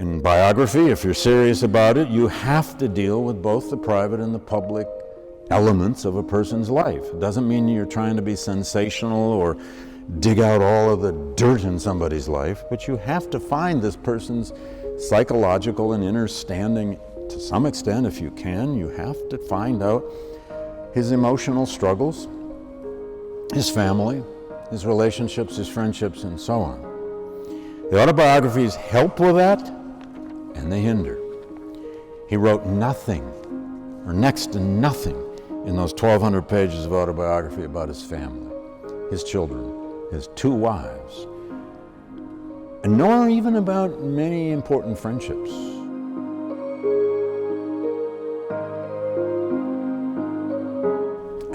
In biography, if you're serious about it, you have to deal with both the private and the public elements of a person's life. It doesn't mean you're trying to be sensational or dig out all of the dirt in somebody's life, but you have to find this person's psychological and inner standing to some extent, if you can. You have to find out his emotional struggles, his family, his relationships, his friendships, and so on. The autobiographies help with that, and they hinder. He wrote nothing, or next to nothing, in those 1,200 pages of autobiography about his family, his children, his 2 wives, and nor even about many important friendships.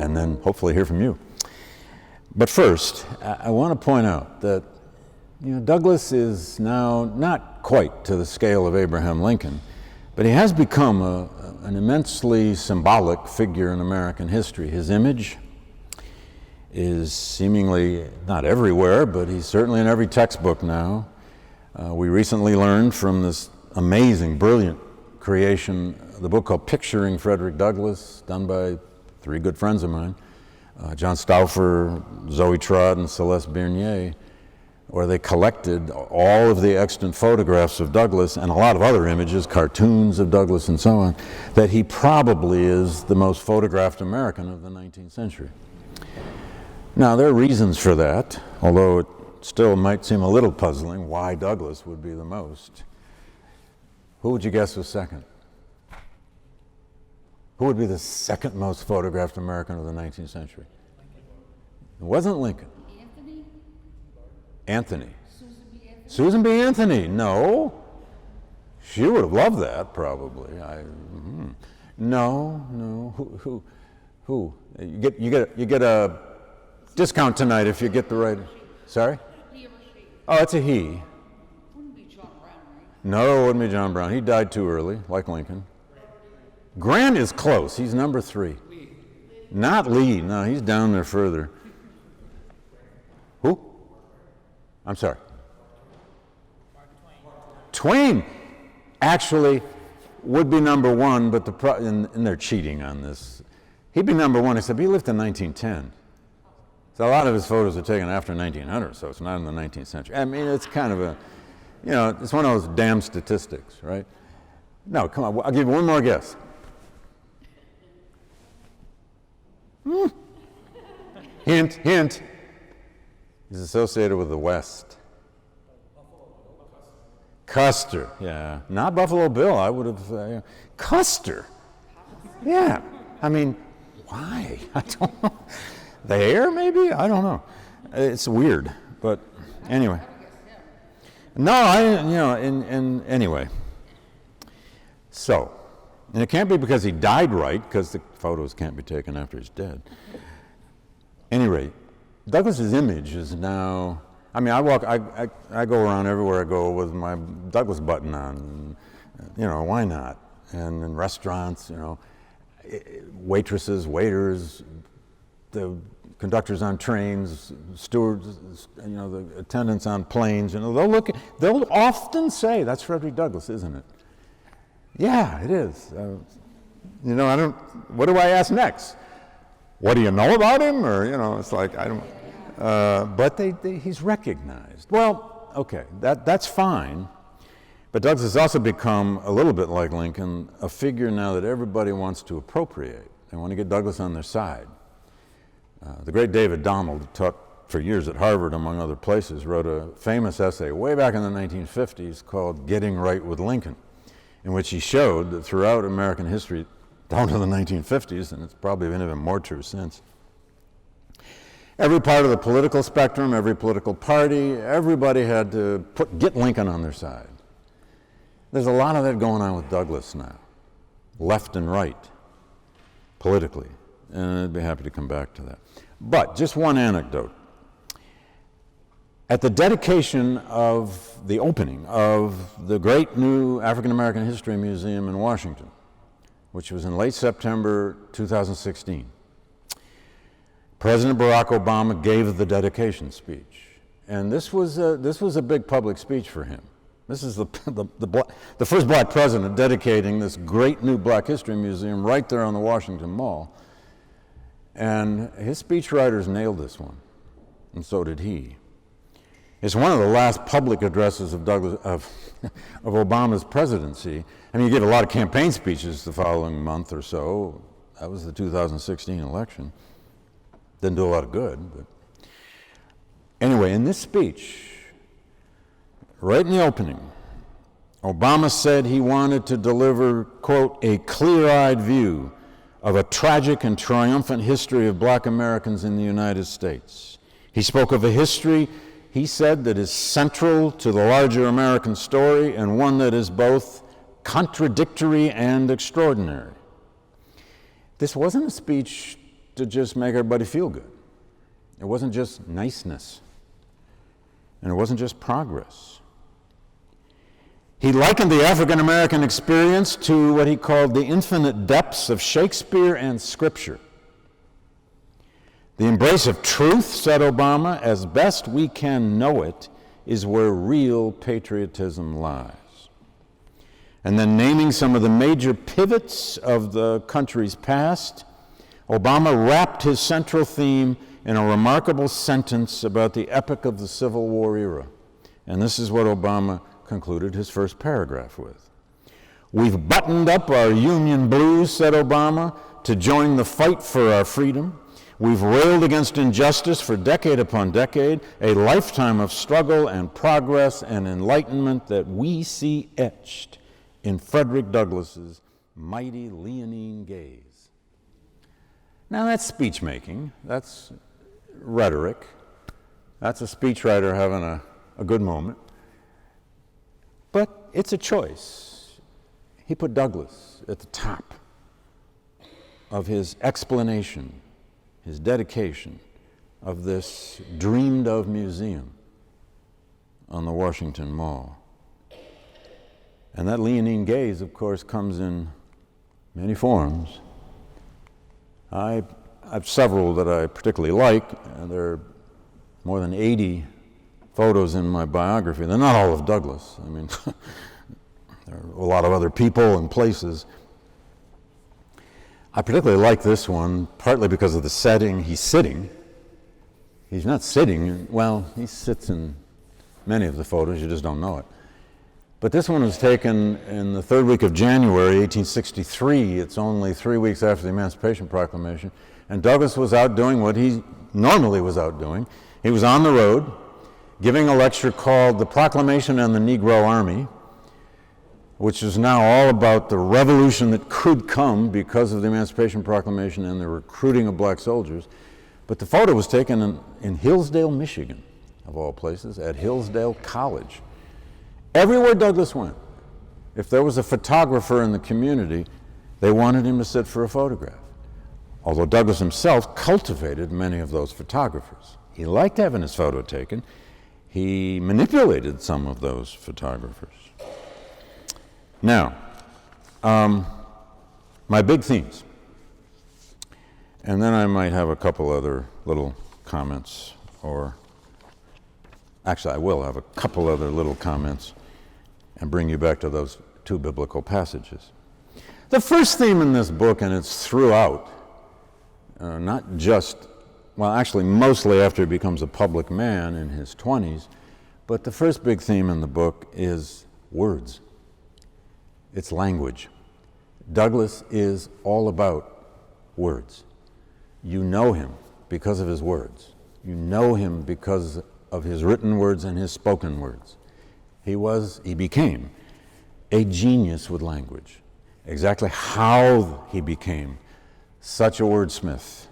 And then hopefully hear from you. But first, I want to point out that Douglass is now not quite to the scale of Abraham Lincoln, but he has become an immensely symbolic figure in American history. His image is seemingly not everywhere, but he's certainly in every textbook now. We recently learned from this amazing, brilliant creation, the book called Picturing Frederick Douglass, done by 3 good friends of mine, John Stauffer, Zoe Trott, and Celeste Bernier, where they collected all of the extant photographs of Douglass and a lot of other images, cartoons of Douglass and so on, that he probably is the most photographed American of the 19th century. Now, there are reasons for that, although it still might seem a little puzzling why Douglass would be the most. Who would you guess was second? Who would be the second most photographed American of the 19th century? It wasn't Lincoln. Anthony. Susan B. Anthony. No. She would have loved that, probably. No. Who? You get a discount tonight if you get the right. Sorry? Oh, it's a he. Wouldn't be John Brown, right? No, it wouldn't be John Brown. He died too early, like Lincoln. Grant is close. He's number 3. Not Lee. No, he's down there further. Who? I'm sorry. Twain actually would be number 1, but and they're cheating on this. He'd be number 1, except he lived in 1910. So a lot of his photos are taken after 1900, so it's not in the 19th century. I mean, it's kind of it's one of those damn statistics, right? No, come on, I'll give you one more guess. Hint. He's associated with the West. Custer, yeah. Not Buffalo Bill, I would have, Custer. Yeah, I mean, why? I don't know. The hair, maybe? I don't know. It's weird, but anyway. No, anyway. So, and it can't be because he died right, because the photos can't be taken after he's dead. Any rate, Douglass's image is now, I mean, I go around everywhere I go with my Douglass button on, why not? And in restaurants, waitresses, waiters, the conductors on trains, stewards, the attendants on planes, they'll often say, that's Frederick Douglass, isn't it? Yeah, it is. What do I ask next? What do you know about him? Or, it's like, I don't, but he's recognized. Well, okay, that's fine. But Douglass has also become, a little bit like Lincoln, a figure now that everybody wants to appropriate. They want to get Douglass on their side. The great David Donald, who taught for years at Harvard, among other places, wrote a famous essay way back in the 1950s called Getting Right with Lincoln, in which he showed that throughout American history, down to the 1950s, and it's probably been even more true since, every part of the political spectrum, every political party, everybody had to get Lincoln on their side. There's a lot of that going on with Douglass now, left and right, politically, and I'd be happy to come back to that. But just one anecdote. At the dedication of the opening of the great new African American History Museum in Washington, which was in late September 2016, President Barack Obama gave the dedication speech. And this was a big public speech for him. This is the first black president dedicating this great new Black History Museum right there on the Washington Mall. And his speechwriters nailed this one, and so did he. It's one of the last public addresses of Obama's presidency. I mean, he gave a lot of campaign speeches the following month or so. That was the 2016 election. Didn't do a lot of good, but anyway, in this speech, right in the opening, Obama said he wanted to deliver, quote, a clear-eyed view of a tragic and triumphant history of black Americans in the United States. He spoke of a history, he said, that is central to the larger American story and one that is both contradictory and extraordinary. This wasn't a speech to just make everybody feel good. It wasn't just niceness. And it wasn't just progress. He likened the African American experience to what he called the infinite depths of Shakespeare and Scripture. The embrace of truth, said Obama, as best we can know it, is where real patriotism lies. And then naming some of the major pivots of the country's past, Obama wrapped his central theme in a remarkable sentence about the epic of the Civil War era. And this is what Obama concluded his first paragraph with. We've buttoned up our Union blues, said Obama, to join the fight for our freedom. We've railed against injustice for decade upon decade, a lifetime of struggle and progress and enlightenment that we see etched in Frederick Douglass's mighty leonine gaze. Now that's speech-making, that's rhetoric, that's a speechwriter having a good moment, but it's a choice. He put Douglass at the top of his explanation, his dedication of this dreamed-of museum on the Washington Mall. And that leonine gaze, of course, comes in many forms. I have several that I particularly like. There are more than 80 photos in my biography. They're not all of Douglass. I mean, there are a lot of other people and places. I particularly like this one, partly because of the setting. He's sitting. He's not sitting. Well, he sits in many of the photos. You just don't know it. But this one was taken in the third week of January, 1863. It's only 3 weeks after the Emancipation Proclamation. And Douglass was out doing what he normally was out doing. He was on the road, giving a lecture called The Proclamation and the Negro Army, which is now all about the revolution that could come because of the Emancipation Proclamation and the recruiting of black soldiers. But the photo was taken in Hillsdale, Michigan, of all places, at Hillsdale College. Everywhere Douglass went, if there was a photographer in the community, they wanted him to sit for a photograph. Although Douglass himself cultivated many of those photographers. He liked having his photo taken. He manipulated some of those photographers. Now, my big themes. And then I might have a couple other little comments, or actually I will have a couple other little comments and bring you back to those two biblical passages. The first theme in this book, and it's throughout, not just, well, actually mostly after he becomes a public man in his 20s, but the first big theme in the book is words. It's language. Douglass is all about words. You know him because of his words. You know him because of his written words and his spoken words. He became a genius with language. Exactly how he became such a wordsmith,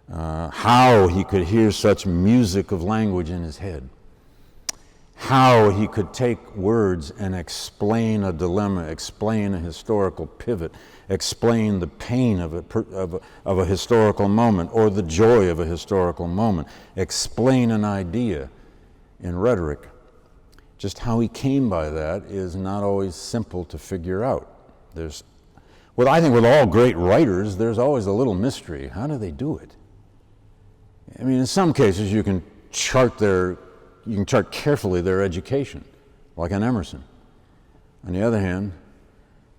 how he could hear such music of language in his head, how he could take words and explain a dilemma, explain a historical pivot, explain the pain of a historical moment or the joy of a historical moment, explain an idea in rhetoric. Just how he came by that is not always simple to figure out. Well, I think with all great writers, there's always a little mystery. How do they do it? I mean, in some cases, you can chart carefully their education, like an Emerson. On the other hand,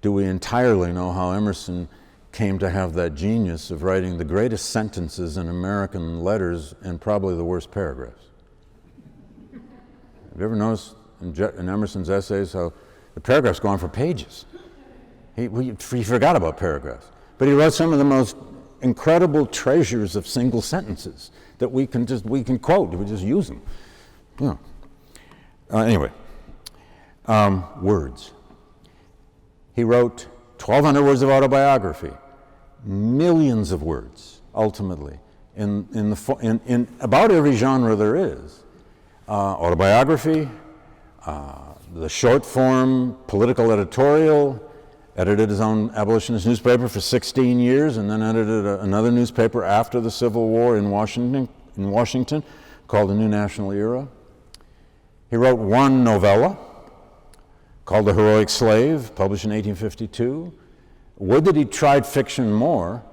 do we entirely know how Emerson came to have that genius of writing the greatest sentences in American letters and probably the worst paragraphs? Have you ever noticed in Emerson's essays how the paragraphs go on for pages? He forgot about paragraphs. But he wrote some of the most incredible treasures of single sentences that we can quote. We just use them. Yeah. Anyway, words. He wrote 1,200 words of autobiography, millions of words, ultimately, in about every genre there is. Autobiography, the short form political editorial, edited his own abolitionist newspaper for 16 years, and then edited another newspaper after the Civil War in Washington called The New National Era. He wrote one novella called The Heroic Slave, published in 1852. Would that he tried fiction more.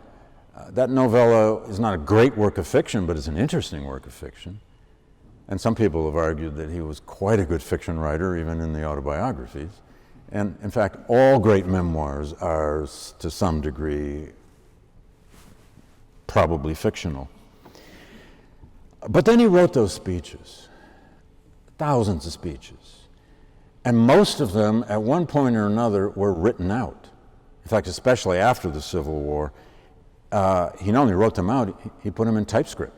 That novella is not a great work of fiction, but it's an interesting work of fiction. And some people have argued that he was quite a good fiction writer, even in the autobiographies. And in fact, all great memoirs are, to some degree, probably fictional. But then he wrote those speeches, thousands of speeches. And most of them, at one point or another, were written out. In fact, especially after the Civil War, he not only wrote them out, he put them in typescript.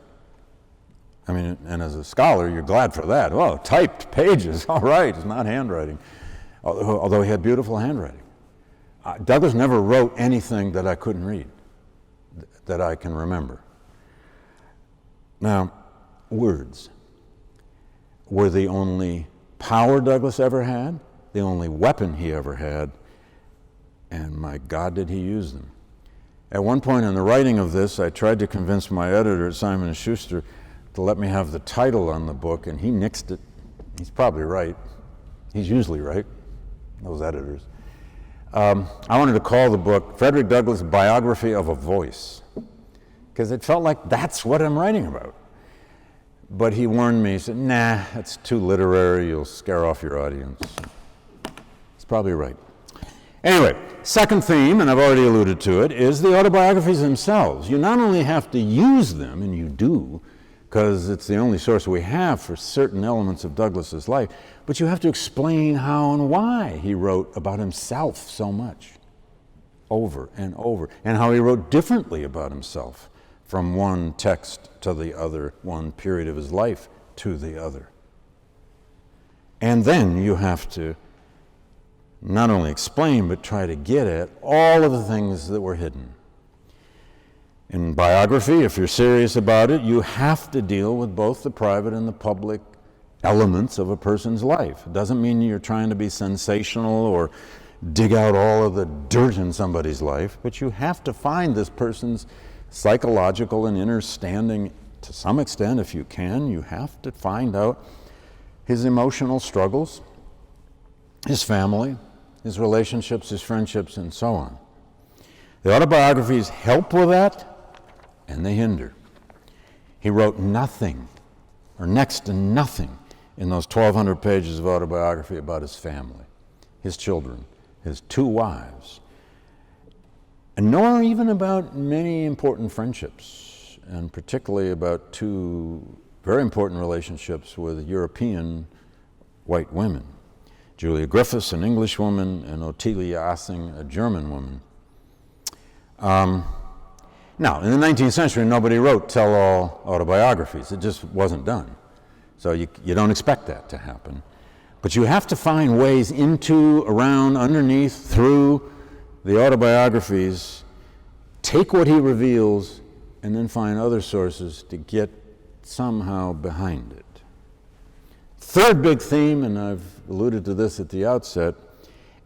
I mean, and as a scholar, you're glad for that. Oh, typed pages, all right, it's not handwriting. Although he had beautiful handwriting. Douglass never wrote anything that I couldn't read, that I can remember. Now, words were the only power Douglass ever had, the only weapon he ever had, and my God, did he use them. At one point in the writing of this, I tried to convince my editor at Simon & Schuster to let me have the title on the book, and he nixed it. He's probably right. He's usually right, those editors. I wanted to call the book Frederick Douglass, Biography of a Voice, because it felt like that's what I'm writing about. But he warned me, he said, nah, that's too literary, you'll scare off your audience. He's probably right. Anyway, second theme, and I've already alluded to it, is the autobiographies themselves. You not only have to use them, and you do, because it's the only source we have for certain elements of Douglass's life, but you have to explain how and why he wrote about himself so much, over and over, and how he wrote differently about himself from one text to the other, one period of his life to the other. And then you have to not only explain, but try to get at all of the things that were hidden. In biography, if you're serious about it, you have to deal with both the private and the public elements of a person's life. It doesn't mean you're trying to be sensational or dig out all of the dirt in somebody's life, but you have to find this person's psychological and inner standing to some extent, if you can. You have to find out his emotional struggles, his family, his relationships, his friendships, and so on. The autobiographies help with that, and they hinder. He wrote nothing, or next to nothing, in those 1,200 pages of autobiography about his family, his children, his 2 wives, and nor even about many important friendships, and particularly about 2 very important relationships with European white women, Julia Griffiths, an English woman, and Ottilia Assing, a German woman. Now, in the 19th century, nobody wrote tell-all autobiographies. It just wasn't done. So you don't expect that to happen. But you have to find ways into, around, underneath, through the autobiographies, take what he reveals, and then find other sources to get somehow behind it. Third big theme, and I've alluded to this at the outset,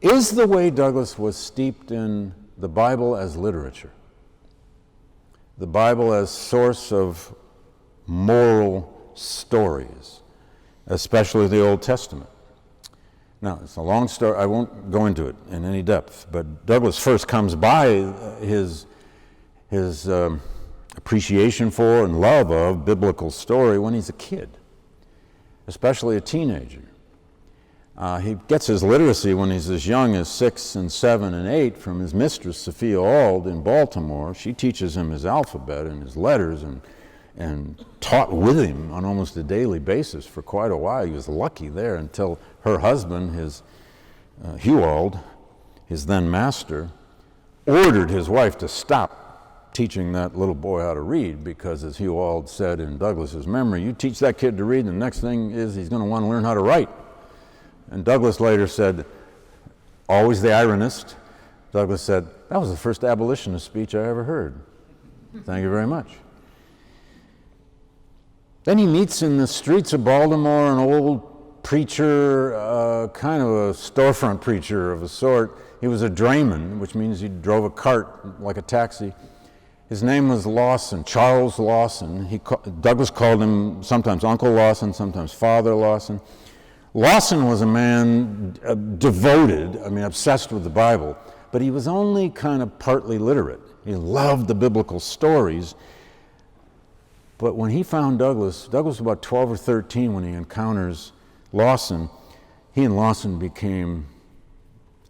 is the way Douglass was steeped in the Bible as literature, the Bible as source of moral stories, especially the Old Testament. Now, it's a long story. I won't go into it in any depth, but Douglass first comes by his appreciation for and love of biblical story when he's a kid, especially a teenager. He gets his literacy when he's as young as 6 and 7 and 8 from his mistress, Sophia Auld, in Baltimore. She teaches him his alphabet and his letters and taught with him on almost a daily basis for quite a while. He was lucky there until her husband, Hugh Auld, his then master, ordered his wife to stop teaching that little boy how to read because, as Hugh Auld said in Douglass's memory, you teach that kid to read, and the next thing is he's going to want to learn how to write. And Douglass later said, always the ironist, Douglass said, that was the first abolitionist speech I ever heard. Thank you very much. Then he meets in the streets of Baltimore an old preacher, kind of a storefront preacher of a sort. He was a drayman, which means he drove a cart like a taxi. His name was Lawson, Charles Lawson. Douglass called him sometimes Uncle Lawson, sometimes Father Lawson. Lawson was a man devoted, obsessed with the Bible, but he was only kind of partly literate. He loved the biblical stories. But when he found Douglass was about 12 or 13 when he encounters Lawson. He and Lawson became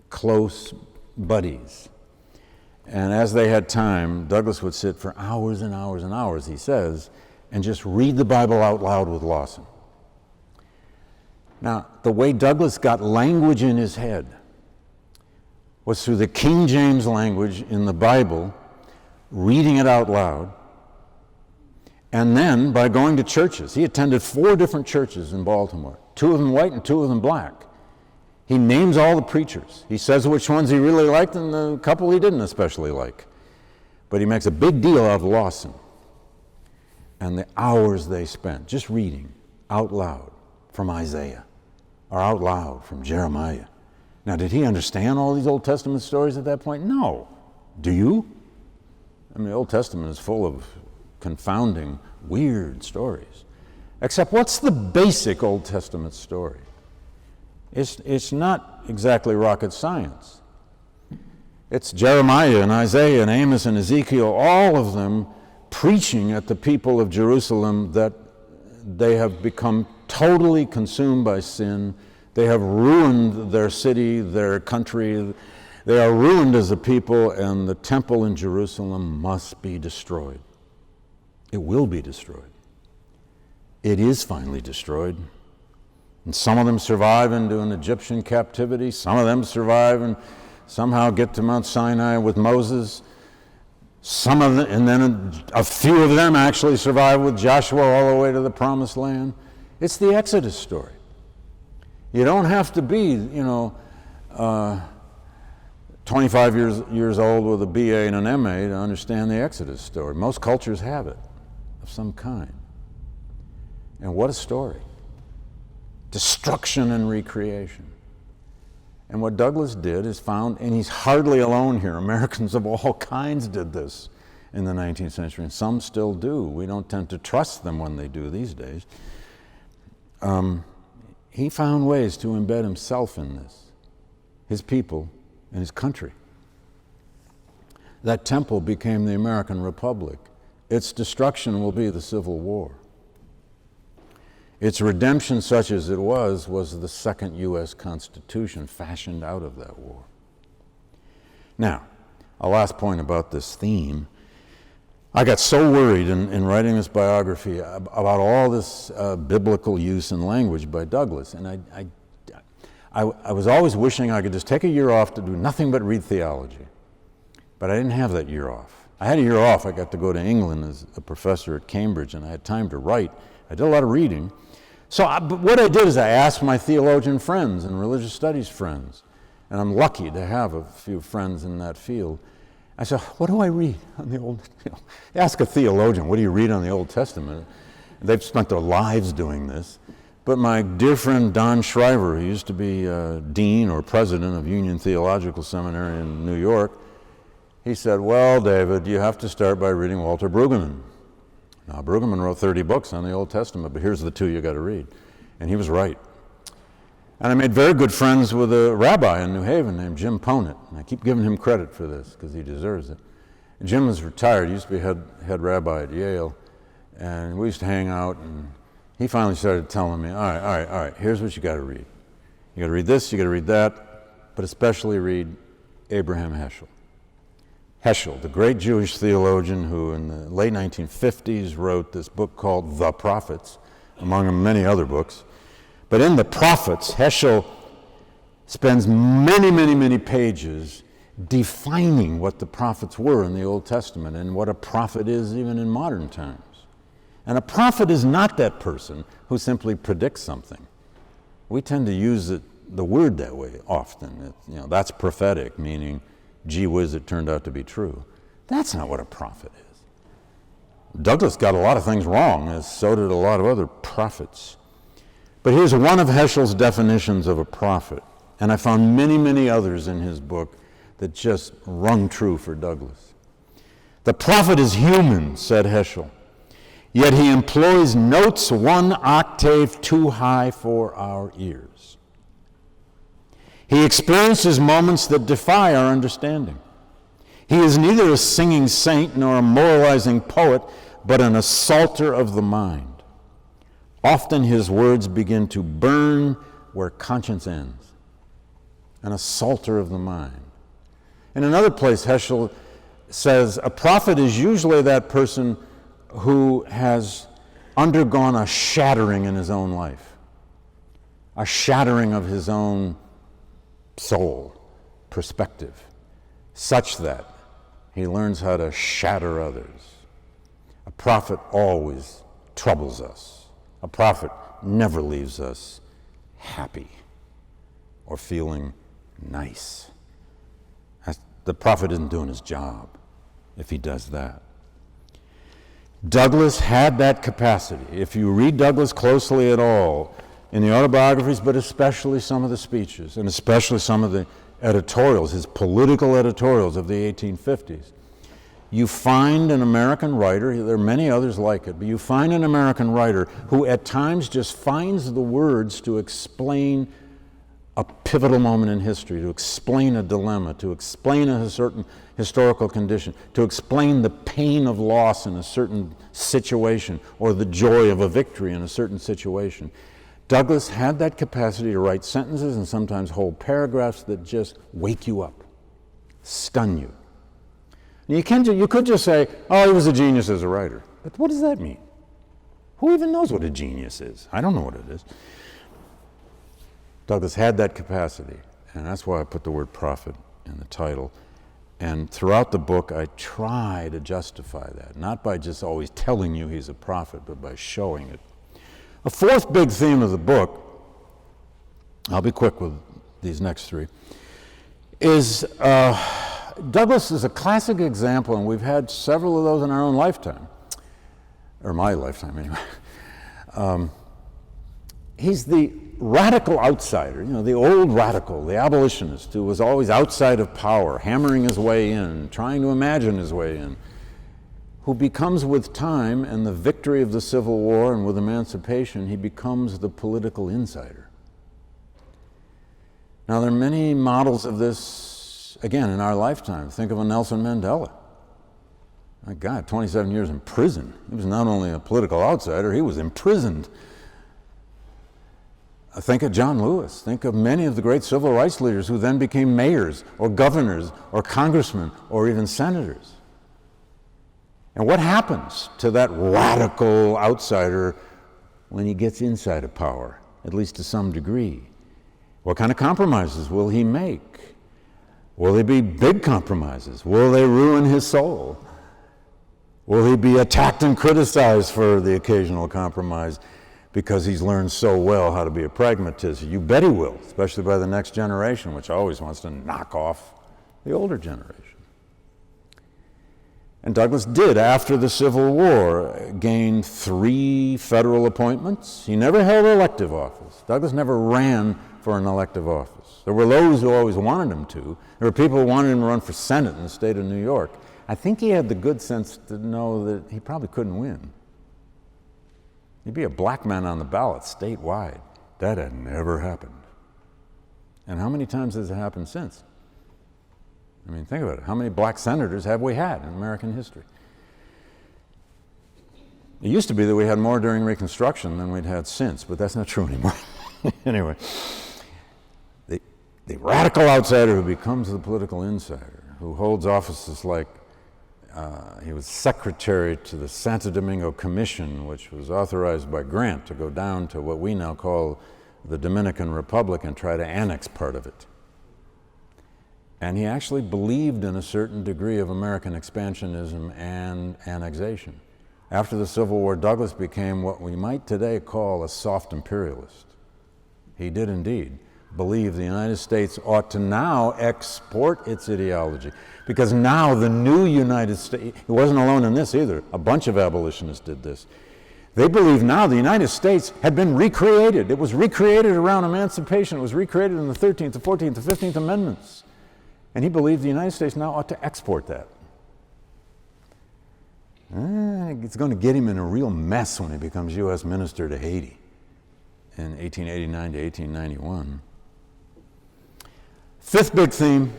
close buddies. And as they had time, Douglass would sit for hours and hours and hours, he says, and just read the Bible out loud with Lawson. Now, the way Douglass got language in his head was through the King James language in the Bible, reading it out loud, and then by going to churches. He attended 4 different churches in Baltimore, 2 of them white and 2 of them black. He names all the preachers. He says which ones he really liked and the couple he didn't especially like. But he makes a big deal out of Lawson and the hours they spent just reading out loud from Isaiah or out loud from Jeremiah. Now, did he understand all these Old Testament stories at that point? No. Do you? The Old Testament is full of confounding, weird stories. Except, what's the basic Old Testament story? It's not exactly rocket science. It's Jeremiah and Isaiah and Amos and Ezekiel, all of them preaching at the people of Jerusalem that they have become totally consumed by sin. They have ruined their city, their country. They are ruined as a people, and the temple in Jerusalem must be destroyed. It will be destroyed. It is finally destroyed. And some of them survive into an Egyptian captivity. Some of them survive and somehow get to Mount Sinai with Moses. Some of them, and then a few of them actually survive with Joshua all the way to the Promised Land. It's the Exodus story. You don't have to be, 25 years old with a BA and an MA to understand the Exodus story. Most cultures have it of some kind. And what a story. Destruction and recreation. And what Douglass did is found, and he's hardly alone here, Americans of all kinds did this in the 19th century, and some still do. We don't tend to trust them when they do these days. He found ways to embed himself in this, his people, and his country. That temple became the American Republic. Its destruction will be the Civil War. Its redemption, such as it was the second U.S. Constitution fashioned out of that war. Now, a last point about this theme. I got so worried in writing this biography about all this biblical use and language by Douglass, and I was always wishing I could just take a year off to do nothing but read theology. But I didn't have that year off. I had a year off. I got to go to England as a professor at Cambridge, and I had time to write. I did a lot of reading. So what I did is I asked my theologian friends and religious studies friends, and I'm lucky to have a few friends in that field. I said, what do I read on the Old Testament? Ask a theologian, what do you read on the Old Testament? They've spent their lives doing this. But my dear friend Don Shriver, who used to be dean or president of Union Theological Seminary in New York, he said, well, David, you have to start by reading Walter Brueggemann. Now, Brueggemann wrote 30 books on the Old Testament, but here's the 2 you got to read. And he was right. And I made very good friends with a rabbi in New Haven named Jim Ponit. And I keep giving him credit for this because he deserves it. And Jim was retired. He used to be head rabbi at Yale. And we used to hang out. And he finally started telling me, all right, here's what you got to read. You got to read this, you got to read that, but especially read Abraham Heschel. Heschel, the great Jewish theologian who in the late 1950s wrote this book called The Prophets, among many other books. But in The Prophets, Heschel spends many, many, many pages defining what the prophets were in the Old Testament and what a prophet is even in modern times. And a prophet is not that person who simply predicts something. We tend to use the word that way often. That's prophetic, meaning, gee whiz, it turned out to be true. That's not what a prophet is. Douglass got a lot of things wrong, as so did a lot of other prophets. But here's one of Heschel's definitions of a prophet, and I found many, many others in his book that just rung true for Douglass. The prophet is human, said Heschel, yet he employs notes one octave too high for our ears. He experiences moments that defy our understanding. He is neither a singing saint nor a moralizing poet, but an assaulter of the mind. Often his words begin to burn where conscience ends. An assaulter of the mind. In another place, Heschel says, a prophet is usually that person who has undergone a shattering in his own life, a shattering of his own soul, perspective, such that he learns how to shatter others. A prophet always troubles us. A prophet never leaves us happy or feeling nice. The prophet isn't doing his job if he does that. Douglass had that capacity. If you read Douglass closely at all, in the autobiographies, but especially some of the speeches, and especially some of the editorials, his political editorials of the 1850s, you find an American writer, there are many others like it, but you find an American writer who at times just finds the words to explain a pivotal moment in history, to explain a dilemma, to explain a certain historical condition, to explain the pain of loss in a certain situation or the joy of a victory in a certain situation. Douglass had that capacity to write sentences and sometimes whole paragraphs that just wake you up, stun you. And you could just say, oh, he was a genius as a writer. But what does that mean? Who even knows what a genius is? I don't know what it is. Douglass had that capacity, and that's why I put the word prophet in the title. And throughout the book, I try to justify that, not by just always telling you he's a prophet, but by showing it. A fourth big theme of the book, I'll be quick with these next three, is Douglass is a classic example, and we've had several of those in our own lifetime, or my lifetime anyway. He's the radical outsider, the old radical, the abolitionist, who was always outside of power, hammering his way in, trying to imagine his way in, who becomes with time and the victory of the Civil War and with emancipation, he becomes the political insider. Now, there are many models of this, again, in our lifetime. Think of a Nelson Mandela. My God, 27 years in prison. He was not only a political outsider, he was imprisoned. Think of John Lewis. Think of many of the great civil rights leaders who then became mayors or governors or congressmen or even senators. And what happens to that radical outsider when he gets inside of power, at least to some degree? What kind of compromises will he make? Will they be big compromises? Will they ruin his soul? Will he be attacked and criticized for the occasional compromise because he's learned so well how to be a pragmatist? You bet he will, especially by the next generation, which always wants to knock off the older generation. And Douglass did, after the Civil War, gain 3 federal appointments. He never held elective office. Douglass never ran for an elective office. There were those who always wanted him to. There were people who wanted him to run for Senate in the state of New York. I think he had the good sense to know that he probably couldn't win. He'd be a black man on the ballot statewide. That had never happened. And how many times has it happened since? I mean, think about it. How many black senators have we had in American history? It used to be that we had more during Reconstruction than we'd had since, but that's not true anymore. Anyway, the radical outsider who becomes the political insider, who holds offices like he was secretary to the Santo Domingo Commission, which was authorized by Grant to go down to what we now call the Dominican Republic and try to annex part of it. And he actually believed in a certain degree of American expansionism and annexation. After the Civil War, Douglass became what we might today call a soft imperialist. He did indeed believe the United States ought to now export its ideology, because now the new United States, he wasn't alone in this either, a bunch of abolitionists did this. They believed now the United States had been recreated. It was recreated around emancipation. It was recreated in the 13th, the 14th, the 15th Amendments. And he believed the United States now ought to export that. It's going to get him in a real mess when he becomes U.S. Minister to Haiti in 1889 to 1891. Fifth big theme,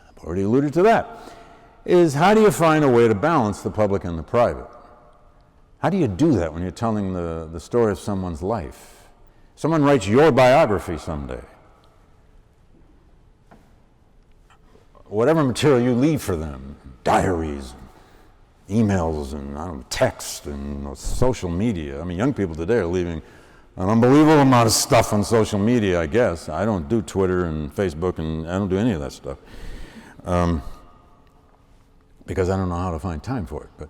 I've already alluded to that, is how do you find a way to balance the public and the private? How do you do that when you're telling the story of someone's life? Someone writes your biography someday. Whatever material you leave for them, diaries, emails, and text, and social media. I mean, young people today are leaving an unbelievable amount of stuff on social media, I guess. I don't do Twitter and Facebook, and I don't do any of that stuff because I don't know how to find time for it. But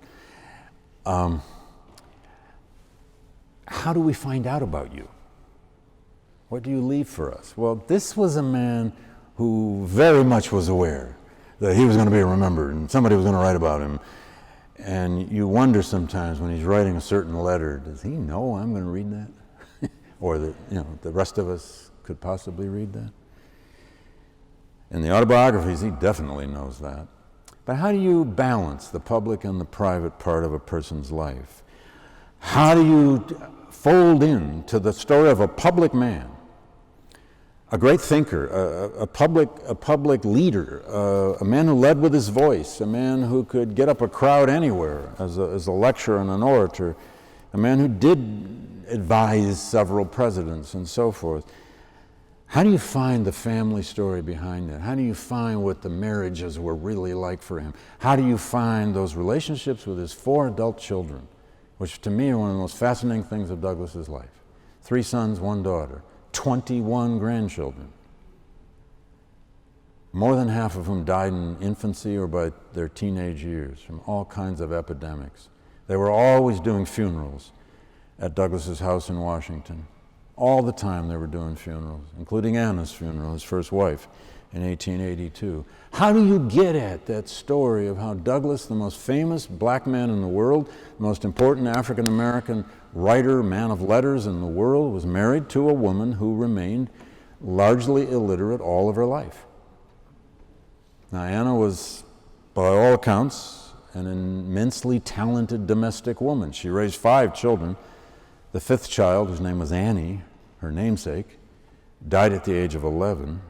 how do we find out about you? What do you leave for us? Well, this was a man who very much was aware that he was going to be remembered and somebody was going to write about him. And you wonder sometimes when he's writing a certain letter, does he know I'm going to read that? Or that, the rest of us could possibly read that? In the autobiographies, he definitely knows that. But how do you balance the public and the private part of a person's life? How do you fold into the story of a public man, a great thinker, a public leader, a man who led with his voice, a man who could get up a crowd anywhere as a lecturer and an orator, a man who did advise several presidents and so forth? How do you find the family story behind that? How do you find what the marriages were really like for him? How do you find those relationships with his 4 adult children, which to me are one of the most fascinating things of Douglass's life? 3 sons, 1 daughter, 21 grandchildren, more than half of whom died in infancy or by their teenage years from all kinds of epidemics. They were always doing funerals at Douglass's house in Washington. All the time they were doing funerals, including Anna's funeral, his first wife, in 1882. How do you get at that story of how Douglass, the most famous black man in the world, the most important African-American writer, man of letters in the world, was married to a woman who remained largely illiterate all of her life? Now, Anna was, by all accounts, an immensely talented domestic woman. She raised 5 children. The 5th child, whose name was Annie, her namesake, died at the age of 11.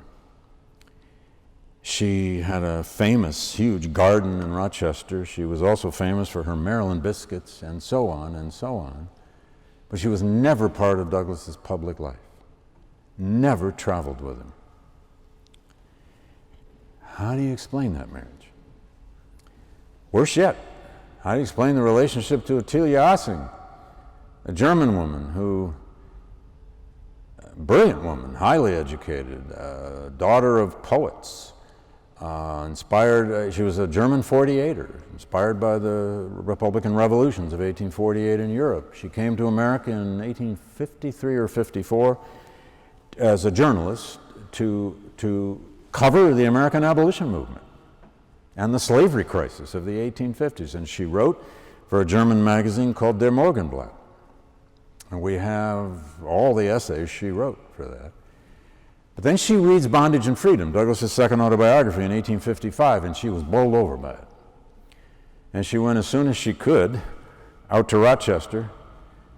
She had a famous, huge garden in Rochester. She was also famous for her Maryland biscuits, and so on and so on. But she was never part of Douglass's public life, never traveled with him. How do you explain that marriage? Worse yet, how do you explain the relationship to Attilia Assing, a German woman who, a brilliant woman, highly educated, daughter of poets, inspired, she was a German 48er, inspired by the Republican revolutions of 1848 in Europe. She came to America in 1853 or 54 as a journalist to cover the American abolition movement and the slavery crisis of the 1850s. And she wrote for a German magazine called Der Morgenblatt. And we have all the essays she wrote for that. But then she reads Bondage and Freedom, Douglass's second autobiography, in 1855, and she was bowled over by it. And she went as soon as she could out to Rochester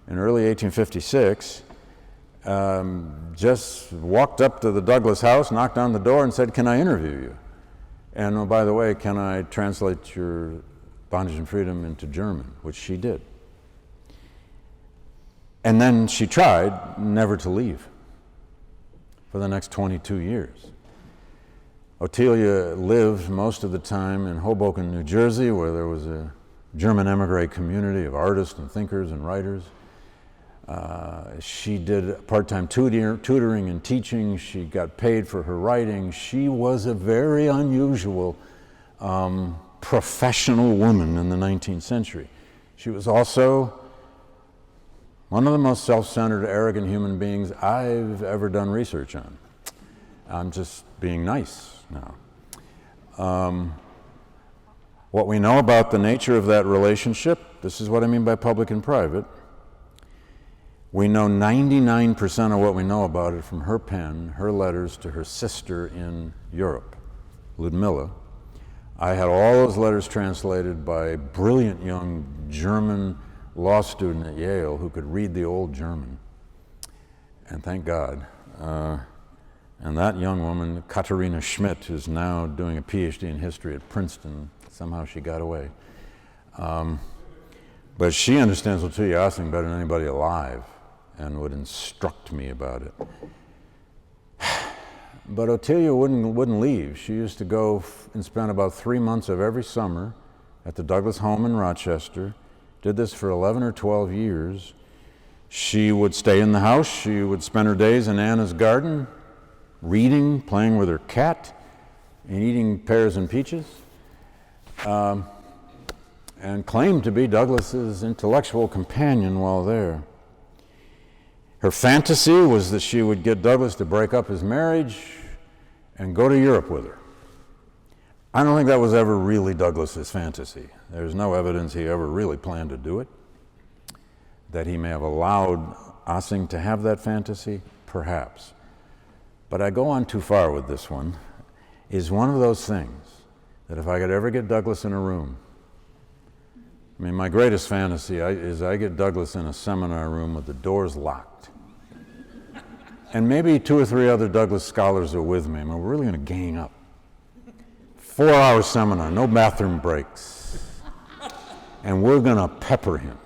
in early 1856, just walked up to the Douglass house, knocked on the door, and said, "Can I interview you? And oh, by the way, can I translate your Bondage and Freedom into German?" Which she did. And then she tried never to leave. for the next 22 years. Ottilia lived most of the time in Hoboken, New Jersey, where there was a German emigre community of artists and thinkers and writers. She did part-time tutoring and teaching. She got paid for her writing. She was a very unusual professional woman in the 19th century. She was also one of the most self-centered, arrogant human beings I've ever done research on. I'm just being nice now. What we know about the nature of that relationship, this is what I mean by public and private. We know 99% of what we know about it from her pen, her letters to her sister in Europe, Ludmilla. I had all those letters translated by a brilliant young German law student at Yale who could read the old German. And thank God. And that young woman, Katharina Schmidt, is now doing a PhD in history at Princeton. Somehow she got away. But she understands Ottilia Ossing better than anybody alive and would instruct me about it. But Ottilia wouldn't leave. She used to go and spend about 3 months of every summer at the Douglass home in Rochester. Did this for 11 or 12 years. She would stay in the house. She would spend her days in Anna's garden, reading, playing with her cat, and eating pears and peaches, and claimed to be Douglass's intellectual companion while there. Her fantasy was that she would get Douglass to break up his marriage and go to Europe with her. I don't think that was ever really Douglass's fantasy. There's no evidence he ever really planned to do it. That he may have allowed Ossing to have that fantasy, perhaps. But I go on too far with this one. Is one of those things that if I could ever get Douglass in a room, I mean, my greatest fantasy is I get Douglass in a seminar room with the doors locked. And maybe 2 or 3 other Douglass scholars are with me. I mean, we're really going to gang up. 4-hour seminar, no bathroom breaks. And we're going to pepper him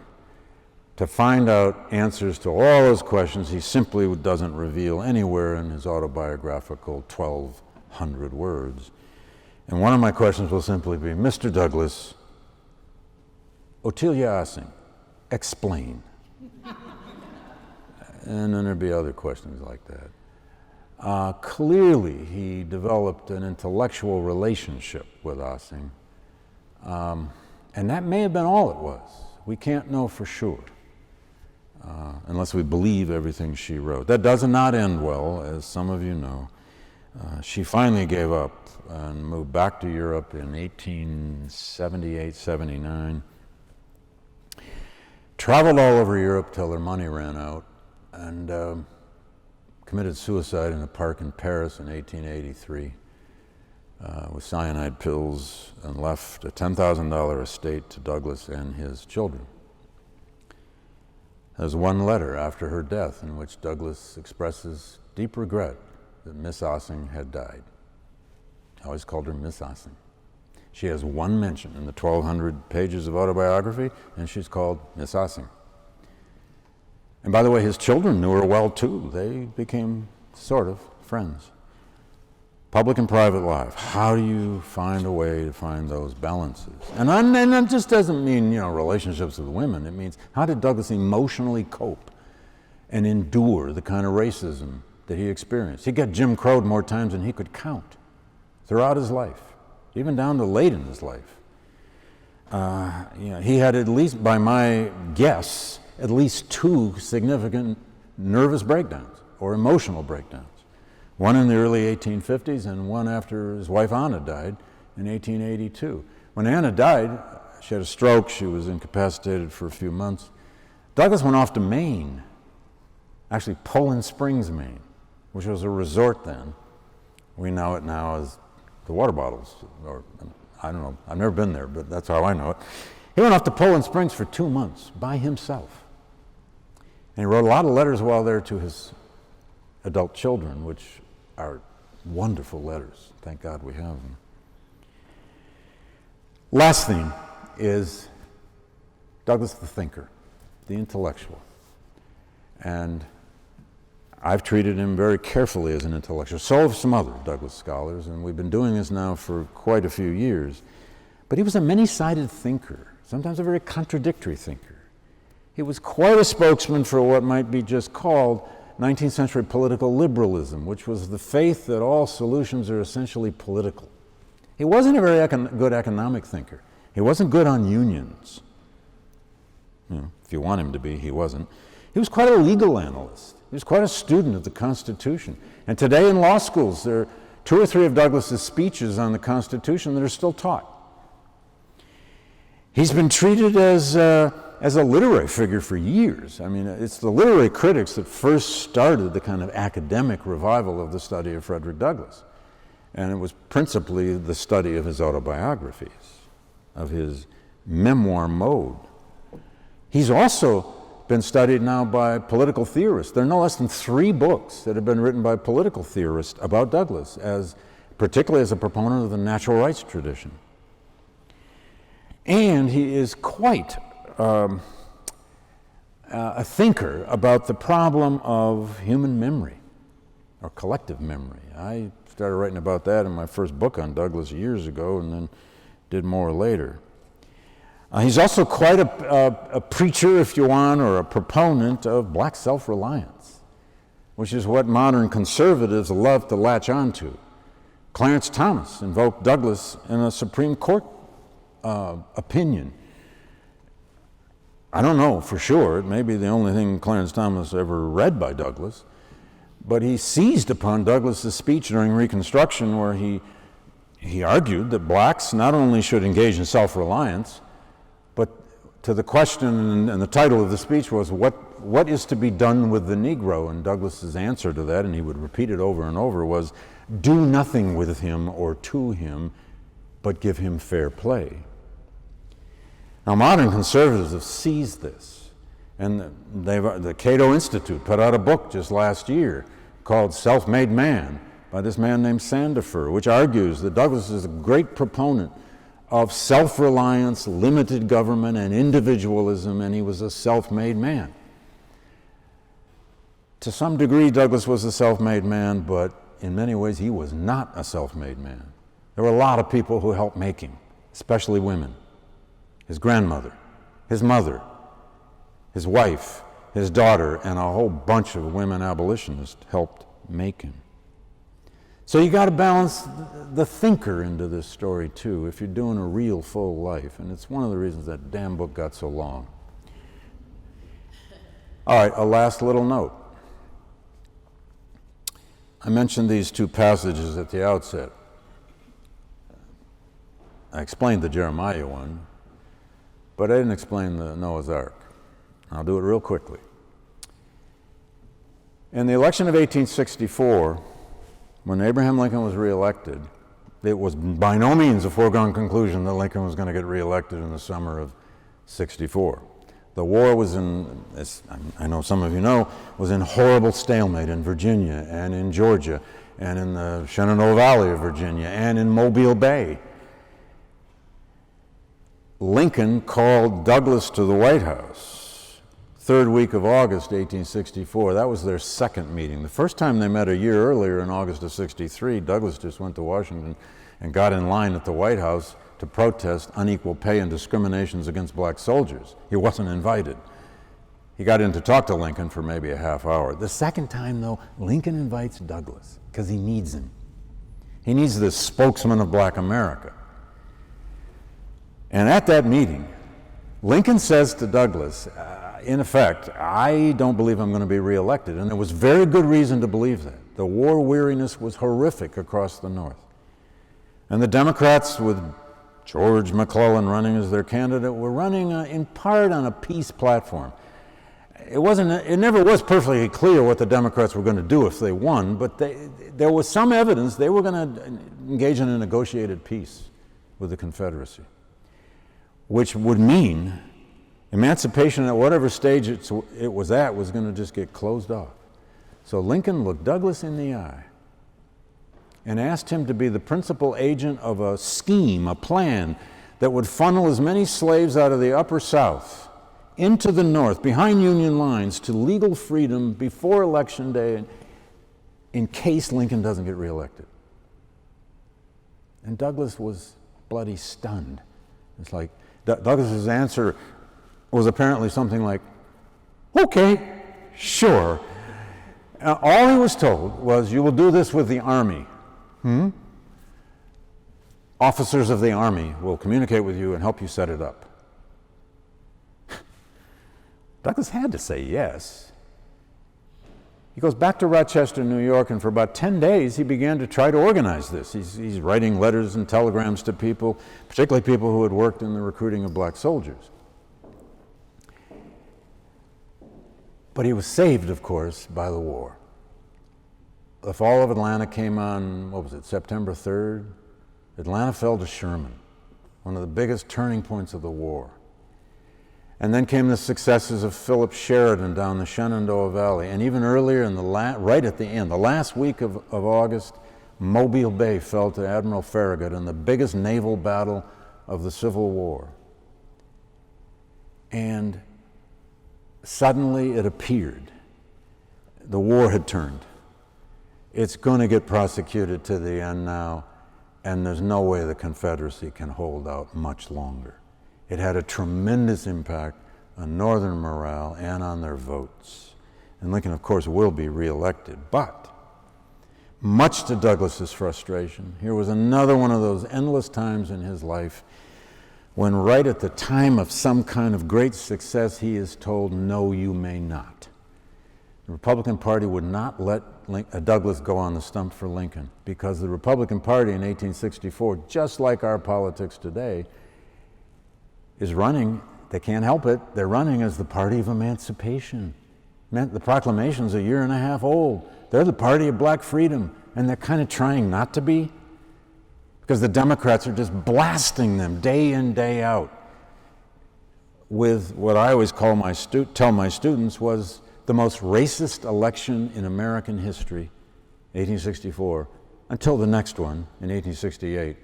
to find out answers to all those questions he simply doesn't reveal anywhere in his autobiographical 1,200 words. And one of my questions will simply be, Mr. Douglass, Ottilia Ossing, explain. And then there'd be other questions like that. Clearly, he developed an intellectual relationship with Ossing, and that may have been all it was. We can't know for sure, unless we believe everything she wrote. That does not end well, as some of you know. She finally gave up and moved back to Europe in 1878, 79. Traveled all over Europe till her money ran out, and committed suicide in a park in Paris in 1883 with cyanide pills, and left a $10,000 estate to Douglass and his children. There's one letter after her death in which Douglass expresses deep regret that Miss Ossing had died. I always called her Miss Ossing. She has one mention in the 1,200 pages of autobiography, and she's called Miss Ossing. And by the way, his children knew her well too. They became sort of friends. Public and private life. How do you find a way to find those balances? And that just doesn't mean, relationships with women. It means, how did Douglass emotionally cope and endure the kind of racism that he experienced? He got Jim Crowed more times than he could count throughout his life, even down to late in his life. He had, at least by my guess, at least 2 significant nervous breakdowns or emotional breakdowns. One in the early 1850s and one after his wife Anna died in 1882. When Anna died, she had a stroke, she was incapacitated for a few months. Douglass went off to Maine, actually Poland Springs, Maine, which was a resort then. We know it now as the water bottles, or I don't know, I've never been there, but that's how I know it. He went off to Poland Springs for 2 months by himself. And he wrote a lot of letters while there to his adult children, which are wonderful letters. Thank God we have them. Last theme is Douglass the thinker, the intellectual. And I've treated him very carefully as an intellectual. So have some other Douglass scholars, and we've been doing this now for quite a few years. But he was a many-sided thinker, sometimes a very contradictory thinker. He was quite a spokesman for what might be just called 19th century political liberalism, which was the faith that all solutions are essentially political. He wasn't a very good economic thinker. He wasn't good on unions. If you want him to be, he wasn't. He was quite a legal analyst. He was quite a student of the Constitution. And today in law schools, there are 2 or 3 of Douglass's speeches on the Constitution that are still taught. He's been treated as a literary figure for years. I mean, it's the literary critics that first started the kind of academic revival of the study of Frederick Douglass. And it was principally the study of his autobiographies, of his memoir mode. He's also been studied now by political theorists. There are no less than 3 books that have been written by political theorists about Douglass, particularly as a proponent of the natural rights tradition. And he is quite a thinker about the problem of human memory, or collective memory. I started writing about that in my first book on Douglass years ago, and then did more later. He's also quite a preacher, if you want, or a proponent of black self-reliance, which is what modern conservatives love to latch onto. Clarence Thomas invoked Douglass in a Supreme Court opinion. I don't know for sure. It may be the only thing Clarence Thomas ever read by Douglass, but he seized upon Douglass's speech during Reconstruction, where he argued that blacks not only should engage in self-reliance, but to the question, and the title of the speech was, what is to be done with the Negro? And Douglass's answer to that, and he would repeat it over and over, was, do nothing with him or to him, but give him fair play. Now, modern conservatives have seized this, and the Cato Institute put out a book just last year called Self-Made Man by this man named Sandifer, which argues that Douglass is a great proponent of self-reliance, limited government, and individualism, and he was a self-made man. To some degree, Douglass was a self-made man, but in many ways, he was not a self-made man. There were a lot of people who helped make him, especially women. His grandmother, his mother, his wife, his daughter, and a whole bunch of women abolitionists helped make him. So you got to balance the thinker into this story too, if you're doing a real full life, and it's one of the reasons that damn book got so long. All right, a last little note. I mentioned these 2 passages at the outset. I explained the Jeremiah one, but I didn't explain the Noah's Ark. I'll do it real quickly. In the election of 1864, when Abraham Lincoln was reelected, it was by no means a foregone conclusion that Lincoln was going to get reelected in the summer of '64. The war was in, as I know some of you know, was in horrible stalemate in Virginia and in Georgia and in the Shenandoah Valley of Virginia and in Mobile Bay. Lincoln called Douglass to the White House, 3rd week of August, 1864. That was their second meeting. The first time they met a year earlier in August of '63, Douglass just went to Washington and got in line at the White House to protest unequal pay and discriminations against black soldiers. He wasn't invited. He got in to talk to Lincoln for maybe a half hour. The second time, though, Lincoln invites Douglass because he needs him. He needs this spokesman of black America. And at that meeting, Lincoln says to Douglass, in effect, I don't believe I'm going to be reelected. And there was very good reason to believe that. The war weariness was horrific across the North. And the Democrats, with George McClellan running as their candidate, were running in part on a peace platform. It never was perfectly clear what the Democrats were going to do if they won, but there was some evidence they were going to engage in a negotiated peace with the Confederacy, which would mean emancipation at whatever stage it was at was going to just get closed off. So Lincoln looked Douglass in the eye and asked him to be the principal agent of a scheme, a plan that would funnel as many slaves out of the Upper South into the North, behind Union lines, to legal freedom before Election Day in case Lincoln doesn't get reelected. And Douglass was bloody stunned. It's like, Douglass's answer was apparently something like, okay, sure. All he was told was, you will do this with the Army. Officers of the Army will communicate with you and help you set it up. Douglass had to say yes. He goes back to Rochester, New York, and for about 10 days he began to try to organize this. He's writing letters and telegrams to people, particularly people who had worked in the recruiting of black soldiers. But he was saved, of course, by the war. The fall of Atlanta came on, September 3rd? Atlanta fell to Sherman, one of the biggest turning points of the war. And then came the successes of Philip Sheridan down the Shenandoah Valley. And even earlier, right at the end, the last week of August, Mobile Bay fell to Admiral Farragut in the biggest naval battle of the Civil War. And suddenly it appeared. The war had turned. It's going to get prosecuted to the end now, and there's no way the Confederacy can hold out much longer. It had a tremendous impact on Northern morale and on their votes. And Lincoln, of course, will be reelected. But, much to Douglass's frustration, here was another one of those endless times in his life when right at the time of some kind of great success, he is told, no, you may not. The Republican Party would not let Douglass go on the stump for Lincoln because the Republican Party in 1864, just like our politics today, is running, they can't help it, they're running as the party of emancipation. The proclamation's a year and a half old. They're the party of black freedom, and they're kind of trying not to be because the Democrats are just blasting them day in, day out with what I always tell my students was the most racist election in American history, 1864, until the next one in 1868,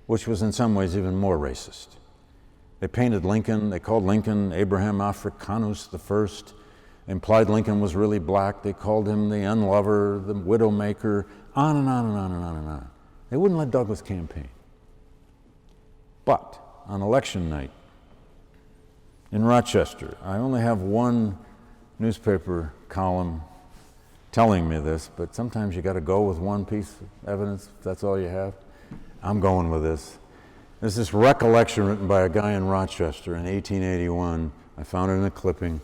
which was in some ways even more racist. They painted Lincoln, they called Lincoln Abraham Africanus I, implied Lincoln was really black, they called him the unlover, the widowmaker, on and on and on and on and on. They wouldn't let Douglass campaign. But on election night in Rochester, I only have one newspaper column telling me this, but sometimes you got to go with one piece of evidence if that's all you have. I'm going with this. There's this recollection written by a guy in Rochester in 1881. I found it in a clipping.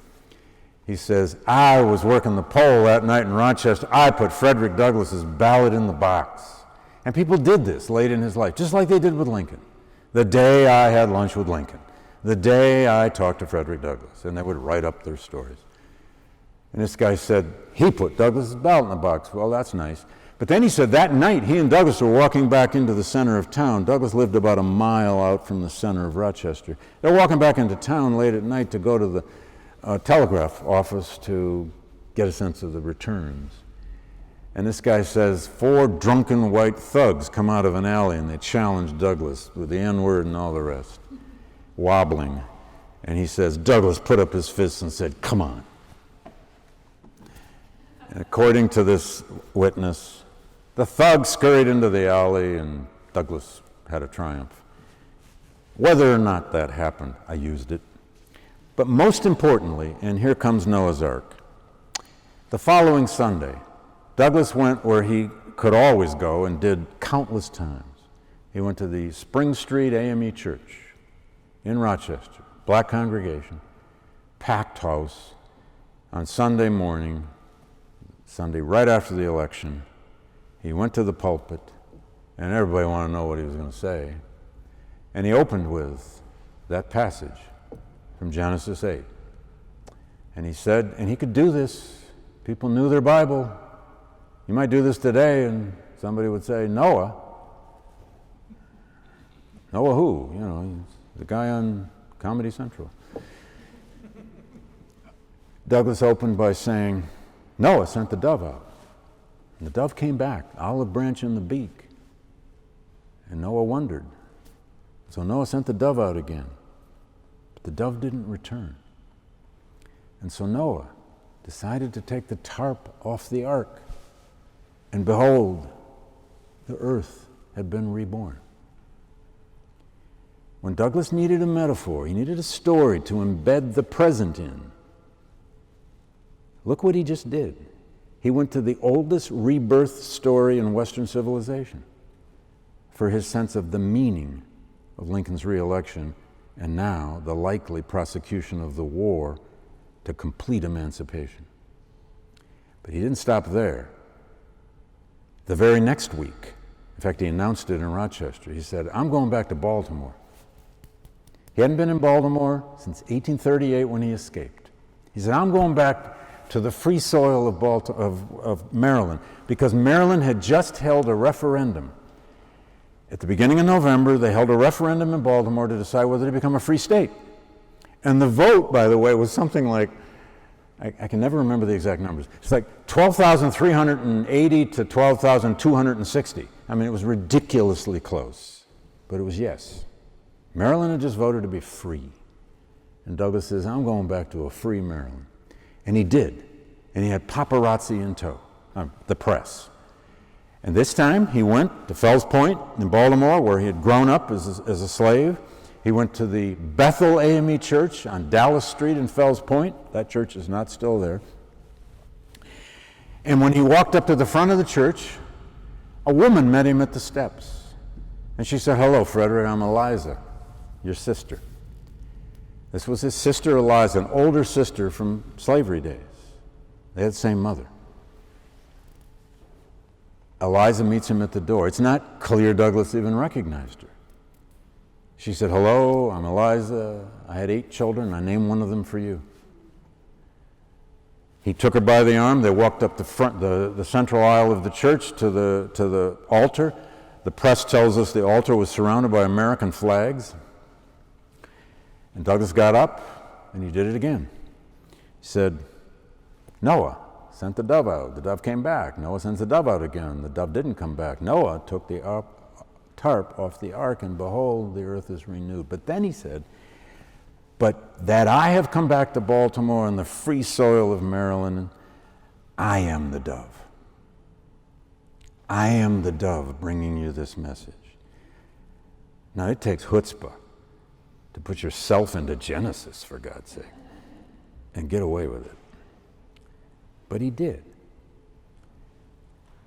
He says, I was working the poll that night in Rochester. I put Frederick Douglass's ballot in the box. And people did this late in his life, just like they did with Lincoln. The day I had lunch with Lincoln, the day I talked to Frederick Douglass, and they would write up their stories. And this guy said, he put Douglass's ballot in the box. Well, that's nice. But then he said that night, he and Douglass were walking back into the center of town. Douglass lived about a mile out from the center of Rochester. They're walking back into town late at night to go to the telegraph office to get a sense of the returns. And this guy says, 4 drunken white thugs come out of an alley and they challenge Douglass with the N-word and all the rest, wobbling. And he says, Douglass put up his fists and said, come on. And according to this witness, the thugs scurried into the alley and Douglass had a triumph. Whether or not that happened, I used it. But most importantly, and here comes Noah's Ark, the following Sunday, Douglass went where he could always go and did countless times. He went to the Spring Street AME Church in Rochester, black congregation, packed house on Sunday morning, Sunday right after the election. He went to the pulpit, and everybody wanted to know what he was going to say. And he opened with that passage from Genesis 8. And he said, and he could do this. People knew their Bible. You might do this today, and somebody would say, Noah. Noah who? You know, the guy on Comedy Central. Douglass opened by saying, Noah sent the dove out. And the dove came back, olive branch in the beak. And Noah wondered. So Noah sent the dove out again. But the dove didn't return. And so Noah decided to take the tarp off the ark, and behold, the earth had been reborn. When Douglass needed a metaphor, he needed a story to embed the present in, look what he just did. He went to the oldest rebirth story in Western civilization for his sense of the meaning of Lincoln's re-election and now the likely prosecution of the war to complete emancipation. But he didn't stop there. The very next week, in fact, he announced it in Rochester, he said, I'm going back to Baltimore. He hadn't been in Baltimore since 1838 when he escaped. He said, I'm going back to the free soil of Maryland, because Maryland had just held a referendum. At the beginning of November, they held a referendum in Baltimore to decide whether to become a free state. And the vote, by the way, was something like, I can never remember the exact numbers. It's like 12,380 to 12,260. I mean, it was ridiculously close, but it was yes. Maryland had just voted to be free. And Douglass says, I'm going back to a free Maryland. And he did. And he had paparazzi in tow, the press. And this time he went to Fells Point in Baltimore, where he had grown up as a slave. He went to the Bethel AME Church on Dallas Street in Fells Point. That church is not still there. And when he walked up to the front of the church, a woman met him at the steps. And she said, hello, Frederick, I'm Eliza, your sister. This was his sister Eliza, an older sister from slavery days. They had the same mother. Eliza meets him at the door. It's not clear Douglass even recognized her. She said, hello, I'm Eliza. I had 8 children. I named one of them for you. He took her by the arm. They walked up the central aisle of the church to the altar. The press tells us the altar was surrounded by American flags. And Douglass got up, and he did it again. He said, Noah sent the dove out. The dove came back. Noah sends the dove out again. The dove didn't come back. Noah took the tarp off the ark, and behold, the earth is renewed. But then he said, but that I have come back to Baltimore and the free soil of Maryland, I am the dove. I am the dove bringing you this message. Now, it takes chutzpah to put yourself into Genesis, for God's sake, and get away with it. But he did,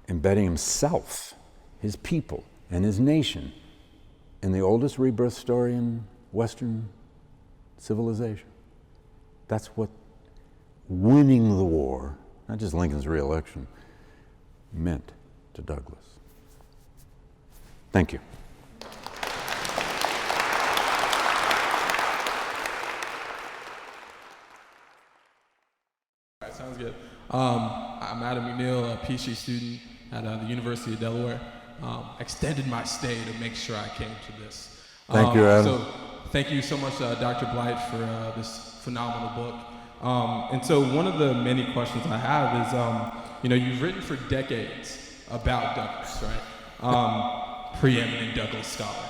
embedding himself, his people, and his nation in the oldest rebirth story in Western civilization. That's what winning the war, not just Lincoln's re-election, meant to Douglass. Thank you. All right, sounds good. I'm Adam McNeil, a PhD student at the University of Delaware. Extended my stay to make sure I came to this. Thank you, Adam. So thank you so much, Dr. Blight, for this phenomenal book. And so one of the many questions I have is, you've written for decades about Douglass, right? Preeminent Douglass scholar.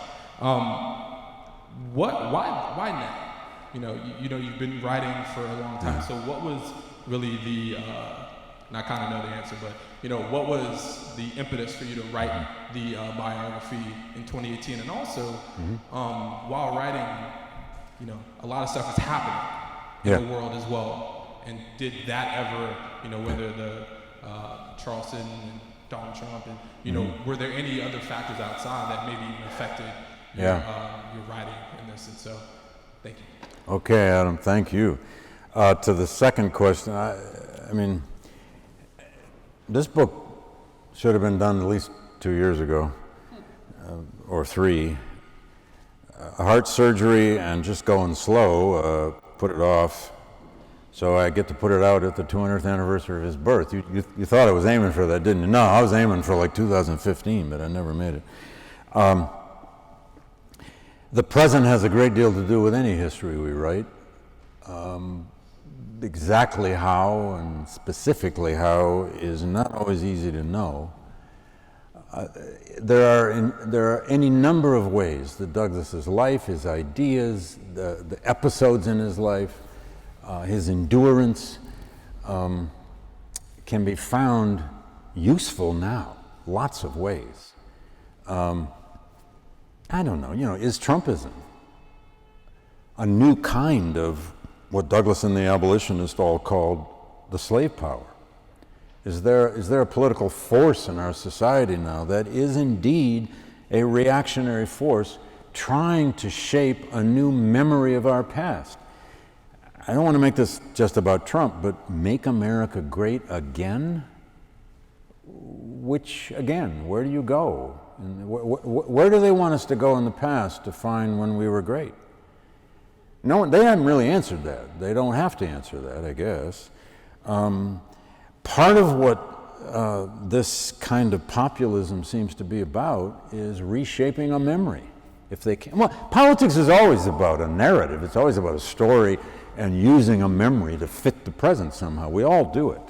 Why now? You've been writing for a long time. So what was really the, and I kind of know the answer, but what was the impetus for you to write the biography in 2018? And also, while writing, a lot of stuff is happening in the world as well. And did that ever, whether the Charleston and Donald Trump, and were there any other factors outside that maybe even affected your writing in this? And so, thank you. Okay, Adam, thank you. To the second question, I mean, this book should have been done at least 2 years ago, or 3. Heart surgery and just going slow put it off. So I get to put it out at the 200th anniversary of his birth. You thought I was aiming for that, didn't you? No, I was aiming for like 2015, but I never made it. The present has a great deal to do with any history we write. Exactly how and specifically how is not always easy to know. There are any number of ways that Douglass's life, his ideas, the episodes in his life his endurance can be found useful now, lots of ways. I don't know, is Trumpism a new kind of what Douglass and the abolitionists all called the slave power? Is there a political force in our society now that is indeed a reactionary force trying to shape a new memory of our past? I don't want to make this just about Trump, but make America great again? Which, again, where do you go? And where do they want us to go in the past to find when we were great? No, they haven't really answered that. They don't have to answer that, I guess. Part of what this kind of populism seems to be about is reshaping a memory, if they can. Well, politics is always about a narrative. It's always about a story and using a memory to fit the present somehow. We all do it.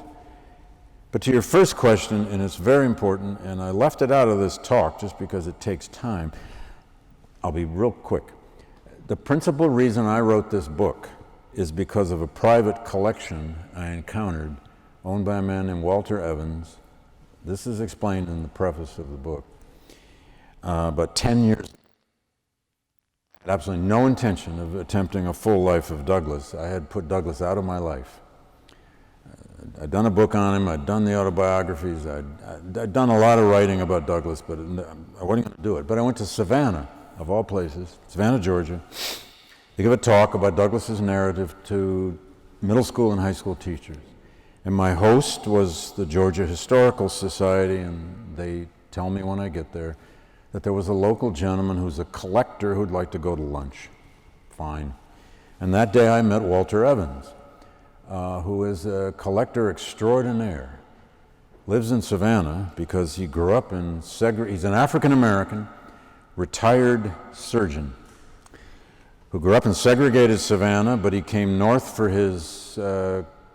But to your first question, and it's very important, and I left it out of this talk just because it takes time, I'll be real quick. The principal reason I wrote this book is because of a private collection I encountered, owned by a man named Walter Evans. This is explained in the preface of the book. But 10 years, I had absolutely no intention of attempting a full life of Douglass. I had put Douglass out of my life. I'd done a book on him, I'd done the autobiographies, I'd done a lot of writing about Douglass, but I wasn't going to do it. But I went to Savannah, of all places, Savannah, Georgia, to give a talk about Douglass's narrative to middle school and high school teachers. And my host was the Georgia Historical Society, and they tell me when I get there that there was a local gentleman who's a collector who'd like to go to lunch. Fine. And that day I met Walter Evans, who is a collector extraordinaire. Lives in Savannah because he grew up in he's an African-American, retired surgeon who grew up in segregated Savannah, but he came north for his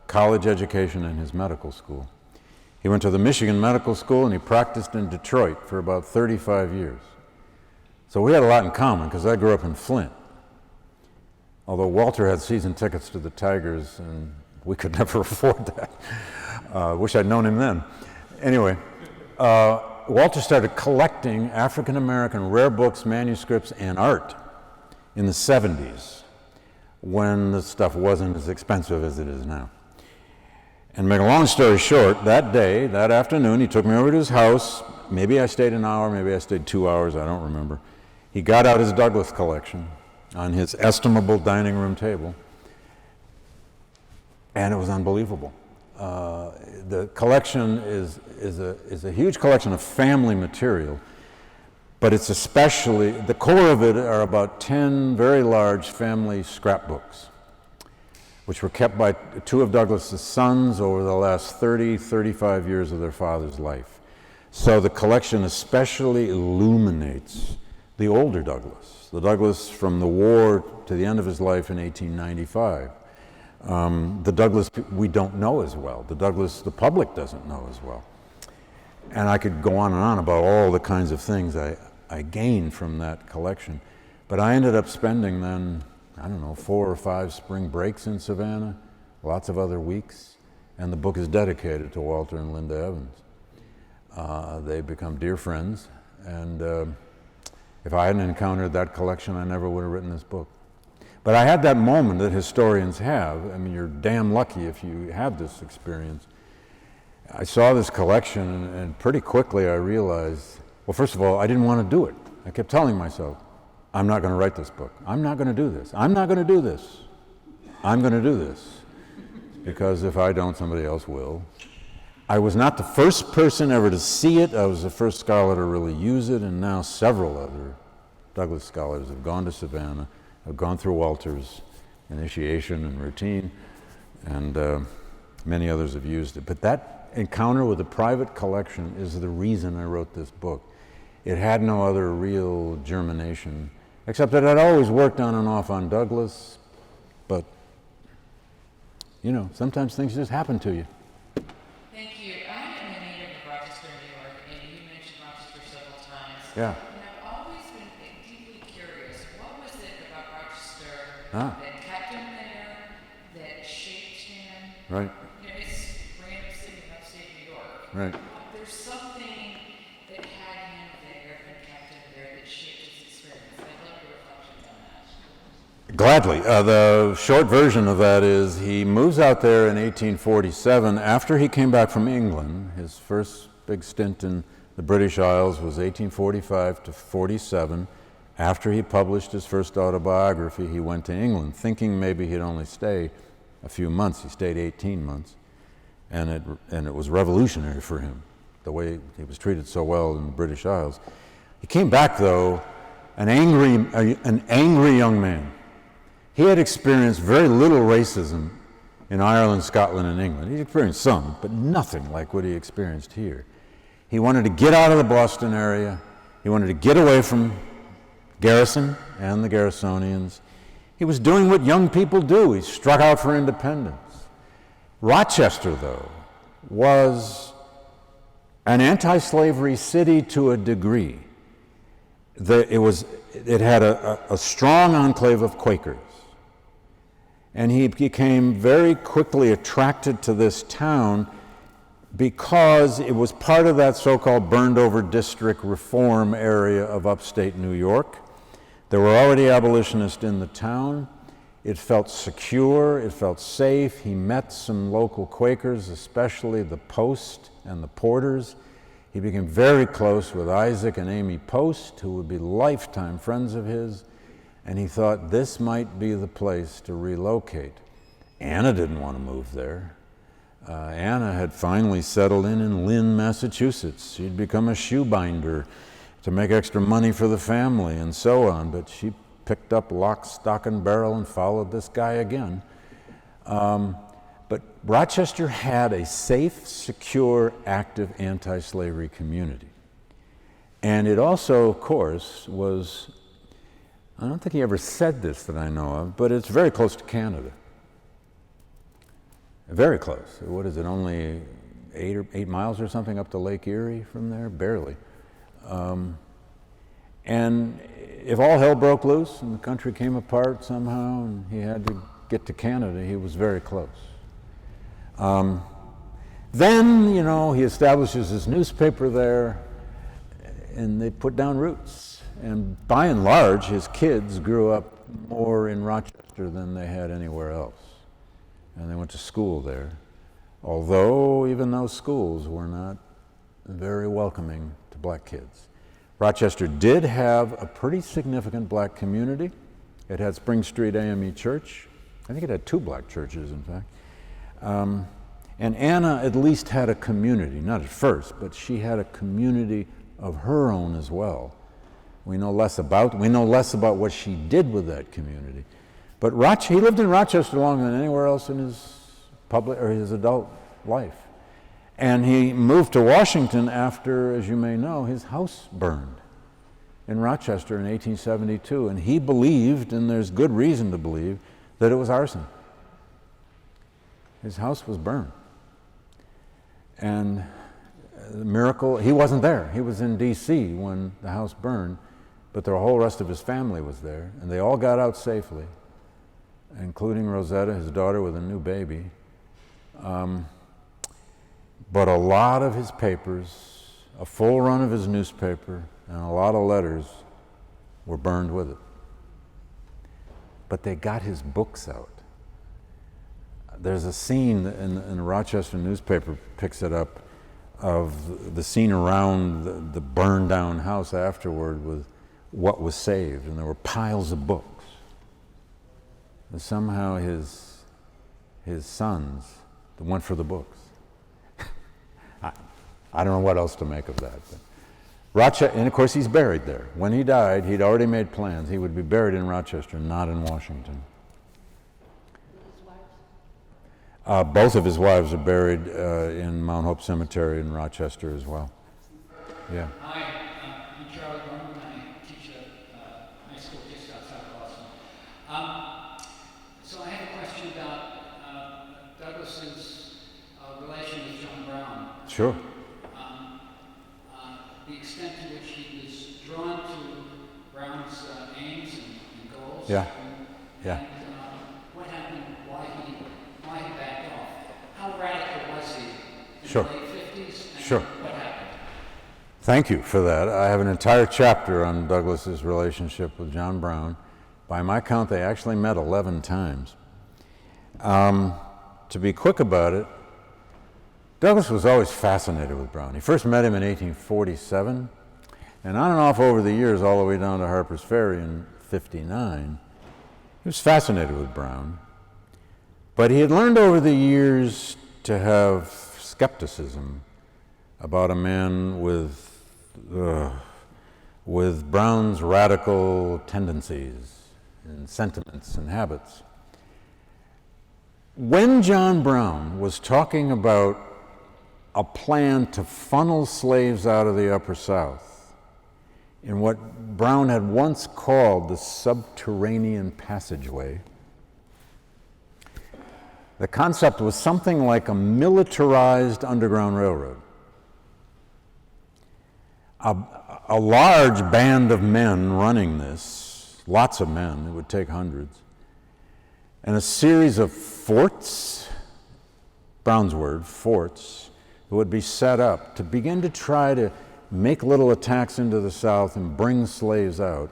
college education and his medical school. He went to the Michigan Medical School and he practiced in Detroit for about 35 years. So we had a lot in common because I grew up in Flint. Although Walter had season tickets to the Tigers and we could never afford that. Wish I'd known him then. Anyway, Walter started collecting African-American rare books, manuscripts, and art in the 70s when the stuff wasn't as expensive as it is now. And to make a long story short, that day, that afternoon, he took me over to his house. Maybe I stayed an hour, maybe I stayed 2 hours, I don't remember. He got out his Douglass collection on his estimable dining room table, and it was unbelievable. The collection is a huge collection of family material, but it's especially, the core of it are about 10 very large family scrapbooks, which were kept by two of Douglass's sons over the last 35 years of their father's life. So the collection especially illuminates the older Douglass, the Douglass from the war to the end of his life in 1895. The Douglass we don't know as well, the Douglass the public doesn't know as well. And I could go on and on about all the kinds of things I gained from that collection. But I ended up spending then, 4 or 5 spring breaks in Savannah, lots of other weeks, and the book is dedicated to Walter and Linda Evans. They've become dear friends, and if I hadn't encountered that collection, I never would have written this book. But I had that moment that historians have. I mean, you're damn lucky if you have this experience. I saw this collection, and pretty quickly I realized, well, first of all, I didn't want to do it. I kept telling myself, I'm not going to write this book. I'm not going to do this. I'm not going to do this. I'm going to do this. Because if I don't, somebody else will. I was not the first person ever to see it. I was the first scholar to really use it, and now several other Douglass scholars have gone to Savannah, have gone through Walter's initiation and routine, and many others have used it. But that encounter with a private collection is the reason I wrote this book. It had no other real germination, except that I'd always worked on and off on Douglass, but, sometimes things just happen to you. Thank you. I am a native of Rochester, New York, and you mentioned Rochester several times. Yeah. And I've always been deeply curious. What was it about Rochester Ah. that kept him there, that Right. It's a random city in upstate New York. Right. There's something that had him there and kept him there that shaped his experience. I'd love your reflections on that. Gladly. The short version of that is he moves out there in 1847 after he came back from England. His first big stint in the British Isles was 1845 to 47. After he published his first autobiography, he went to England, thinking maybe he'd only stay a few months. He stayed 18 months, and it was revolutionary for him, the way he was treated so well in the British Isles. He came back, though, an angry young man. He had experienced very little racism in Ireland, Scotland, and England. He experienced some, but nothing like what he experienced here. He wanted to get out of the Boston area. He wanted to get away from Garrison and the Garrisonians. He was doing what young people do. He struck out for independence. Rochester, though, was an anti-slavery city to a degree. It had a strong enclave of Quakers. And he became very quickly attracted to this town because it was part of that so-called burned-over district reform area of upstate New York. There were already abolitionists in the town. It felt secure, it felt safe. He met some local Quakers, especially the Post and the Porters. He became very close with Isaac and Amy Post, who would be lifetime friends of his, and he thought this might be the place to relocate. Anna didn't want to move there. Anna had finally settled in Lynn, Massachusetts. She'd become a shoebinder to make extra money for the family and so on, but she picked up lock, stock, and barrel and followed this guy again. But Rochester had a safe, secure, active anti-slavery community. And it also, of course, was, I don't think he ever said this that I know of, but it's very close to Canada. Very close. What is it, only 8 miles or something up to Lake Erie from there? Barely. And if all hell broke loose and the country came apart somehow and he had to get to Canada, he was very close. Then, he establishes his newspaper there, and they put down roots. And by and large, his kids grew up more in Rochester than they had anywhere else. And they went to school there, although even those schools were not very welcoming to black kids. Rochester did have a pretty significant black community. It had Spring Street AME Church. I think it had 2 black churches, in fact. And Anna at least had a community, not at first, but she had a community of her own as well. We know less about what she did with that community. But he lived in Rochester longer than anywhere else in his adult life. And he moved to Washington after, as you may know, his house burned in Rochester in 1872. And he believed, and there's good reason to believe, that it was arson. His house was burned. And the miracle, he wasn't there. He was in D.C. when the house burned, but the whole rest of his family was there, and they all got out safely, including Rosetta, his daughter with a new baby. But a lot of his papers, a full run of his newspaper, and a lot of letters were burned with it. But they got his books out. There's a scene in the Rochester newspaper, picks it up, of the scene around the burned down house afterward with what was saved, and there were piles of books. And somehow his sons went for the books. I don't know what else to make of that. But and of course he's buried there. When he died, he'd already made plans. He would be buried in Rochester, not in Washington. Both of his wives are buried in Mount Hope Cemetery in Rochester as well. Yeah. Hi, I'm Charlie Gorman. I teach at high school just outside of Boston. So I have a question about Douglass's relation with John Brown. Sure. The extent to which he was drawn to Brown's aims and goals. Yeah. And, Yeah. what happened, why he backed off. Sure. the late 50s? And Sure. what happened? Thank you for that. I have an entire chapter on Douglass's relationship with John Brown. By my count, they actually met 11 times. To be quick about it, Douglass was always fascinated with Brown. He first met him in 1847, and on and off over the years, all the way down to Harper's Ferry in 59, he was fascinated with Brown. But he had learned over the years to have skepticism about a man with Brown's radical tendencies and sentiments and habits. When John Brown was talking about a plan to funnel slaves out of the Upper South in what Brown had once called the subterranean passageway, the concept was something like a militarized underground railroad. A large band of men running this, lots of men, it would take hundreds, and a series of forts, Brown's word, forts, that would be set up to begin to try to make little attacks into the South and bring slaves out.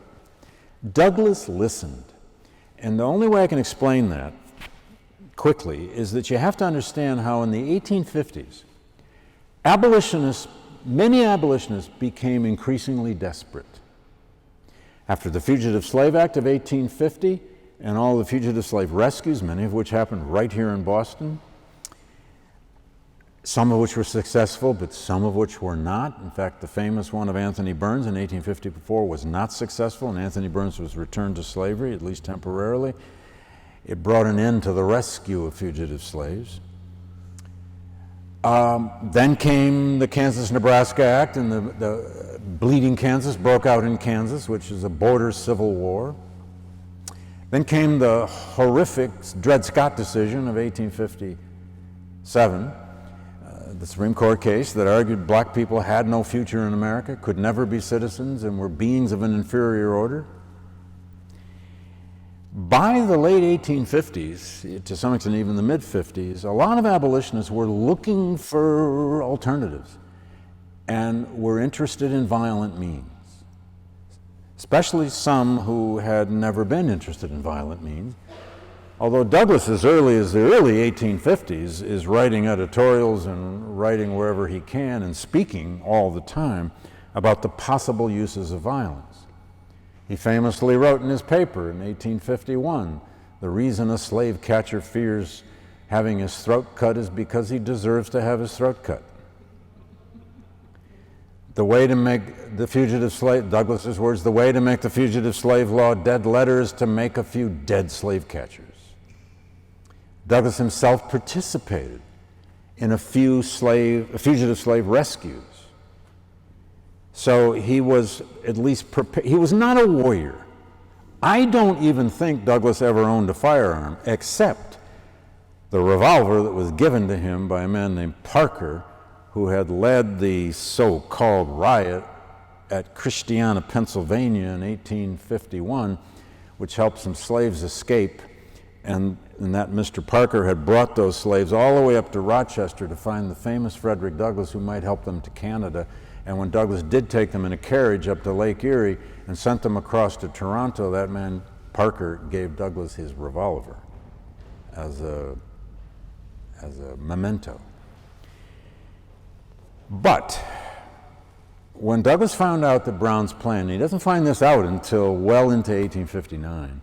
Douglass listened. And the only way I can explain that quickly is that you have to understand how in the 1850s, many abolitionists became increasingly desperate. After the Fugitive Slave Act of 1850 and all the fugitive slave rescues, many of which happened right here in Boston, some of which were successful, but some of which were not. In fact, the famous one of Anthony Burns in 1854 was not successful, and Anthony Burns was returned to slavery, at least temporarily. It brought an end to the rescue of fugitive slaves. Then came the Kansas-Nebraska Act, and the Bleeding Kansas broke out in Kansas, which is a border civil war. Then came the horrific Dred Scott decision of 1857, the Supreme Court case that argued black people had no future in America, could never be citizens, and were beings of an inferior order. By the late 1850s, to some extent even the mid-50s, a lot of abolitionists were looking for alternatives and were interested in violent means, especially some who had never been interested in violent means. Although Douglass, as early as the early 1850s, is writing editorials and writing wherever he can and speaking all the time about the possible uses of violence. He famously wrote in his paper in 1851, the reason a slave catcher fears having his throat cut is because he deserves to have his throat cut. The way to make the fugitive slave, Douglass's words, the way to make the fugitive slave law dead letter is to make a few dead slave catchers. Douglass himself participated in a few fugitive slave rescues. So he was at least prepared. He was not a warrior. I don't even think Douglass ever owned a firearm, except the revolver that was given to him by a man named Parker, who had led the so-called riot at Christiana, Pennsylvania in 1851, which helped some slaves escape. And that Mr. Parker had brought those slaves all the way up to Rochester to find the famous Frederick Douglass, who might help them to Canada. And when Douglass did take them in a carriage up to Lake Erie and sent them across to Toronto, that man, Parker, gave Douglass his revolver as a memento. But when Douglass found out that Brown's plan, he doesn't find this out until well into 1859,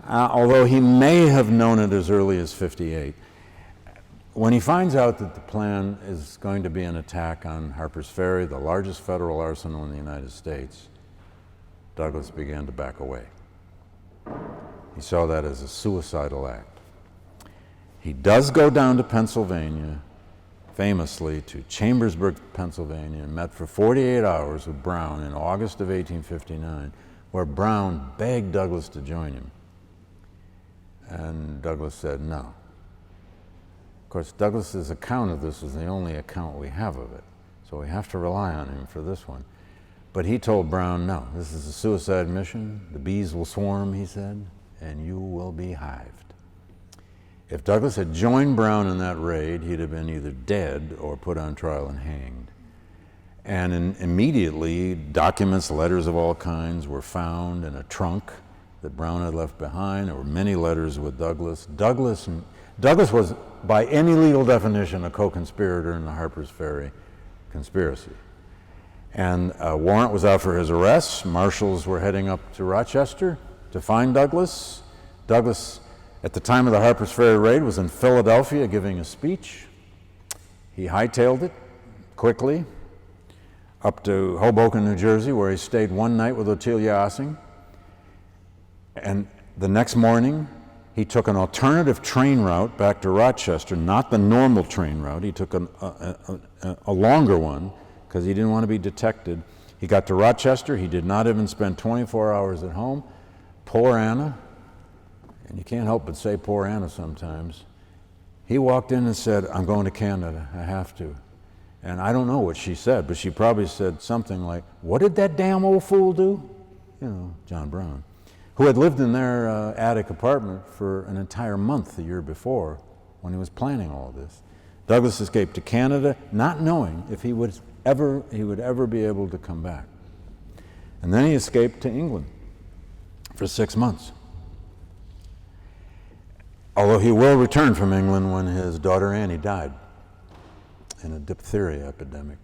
although he may have known it as early as 58. When he finds out that the plan is going to be an attack on Harper's Ferry, the largest federal arsenal in the United States, Douglass began to back away. He saw that as a suicidal act. He does go down to Pennsylvania, famously to Chambersburg, Pennsylvania, and met for 48 hours with Brown in August of 1859, where Brown begged Douglass to join him. And Douglass said no. Of course, Douglass's account of this is the only account we have of it, so we have to rely on him for this one. But he told Brown, no, this is a suicide mission. The bees will swarm, he said, and you will be hived. If Douglass had joined Brown in that raid, he'd have been either dead or put on trial and hanged. And immediately, documents, letters of all kinds were found in a trunk that Brown had left behind. There were many letters with Douglass. Douglass was, by any legal definition, a co-conspirator in the Harper's Ferry conspiracy. And a warrant was out for his arrest. Marshals were heading up to Rochester to find Douglass. Douglass, at the time of the Harper's Ferry raid, was in Philadelphia giving a speech. He hightailed it quickly up to Hoboken, New Jersey, where he stayed one night with Ottilia Ossing. And the next morning, he took an alternative train route back to Rochester, not the normal train route. He took a longer one because he didn't want to be detected. He got to Rochester. He did not even spend 24 hours at home. Poor Anna, and you can't help but say poor Anna sometimes. He walked in and said, "I'm going to Canada. I have to." And I don't know what she said, but she probably said something like, "What did that damn old fool do?" You know, John Brown, who had lived in their attic apartment for an entire month the year before when he was planning all of this. Douglass escaped to Canada, not knowing if he would ever be able to come back. And then he escaped to England for 6 months. Although he will return from England when his daughter Annie died in a diphtheria epidemic.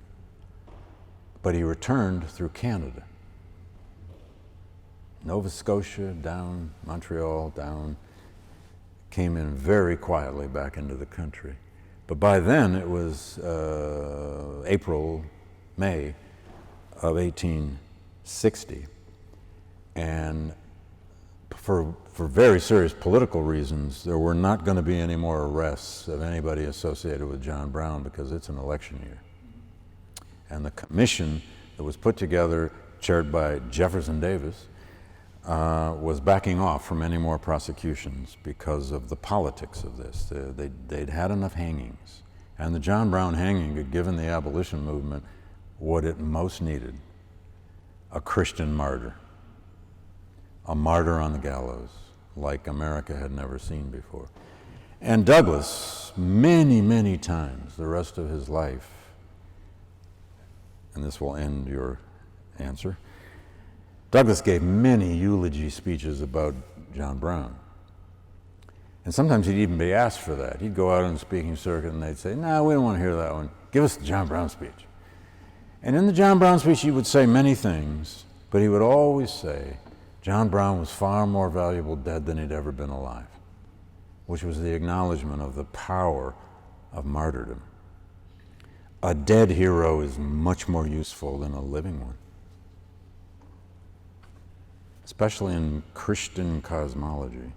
But he returned through Canada. Nova Scotia, down, Montreal, down, came in very quietly back into the country. But by then it was April, May of 1860. And for very serious political reasons, there were not going to be any more arrests of anybody associated with John Brown because it's an election year. And the commission that was put together, chaired by Jefferson Davis, was backing off from any more prosecutions because of the politics of this. They'd had enough hangings. And the John Brown hanging had given the abolition movement what it most needed: a Christian martyr. A martyr on the gallows, like America had never seen before. And Douglass, many, many times the rest of his life, and this will end your answer, Douglass gave many eulogy speeches about John Brown. And sometimes he'd even be asked for that. He'd go out on the speaking circuit and they'd say, "No, we don't want to hear that one. Give us the John Brown speech." And in the John Brown speech, he would say many things, but he would always say, John Brown was far more valuable dead than he'd ever been alive, which was the acknowledgement of the power of martyrdom. A dead hero is much more useful than a living one, especially in Christian cosmology.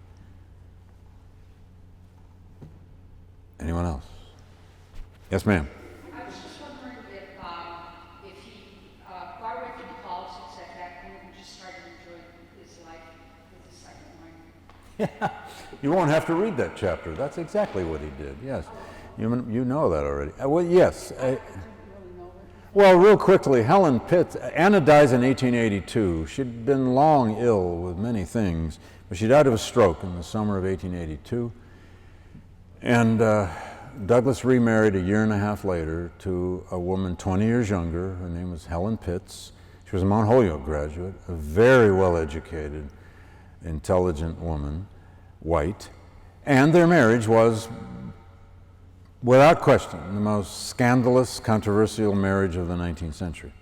Anyone else? Yes, ma'am. I was just wondering if he got away from politics at that point and just started enjoying his life with the second wife. Yeah, you won't have to read that chapter. That's exactly what he did, yes. You know that already. Well, yes. Well, real quickly, Helen Pitts, Anna dies in 1882. She'd been long ill with many things, but she died of a stroke in the summer of 1882. And Douglass remarried a year and a half later to a woman 20 years younger. Her name was Helen Pitts. She was a Mount Holyoke graduate, a very well-educated, intelligent woman, white. And their marriage was, without question, the most scandalous, controversial marriage of the 19th century.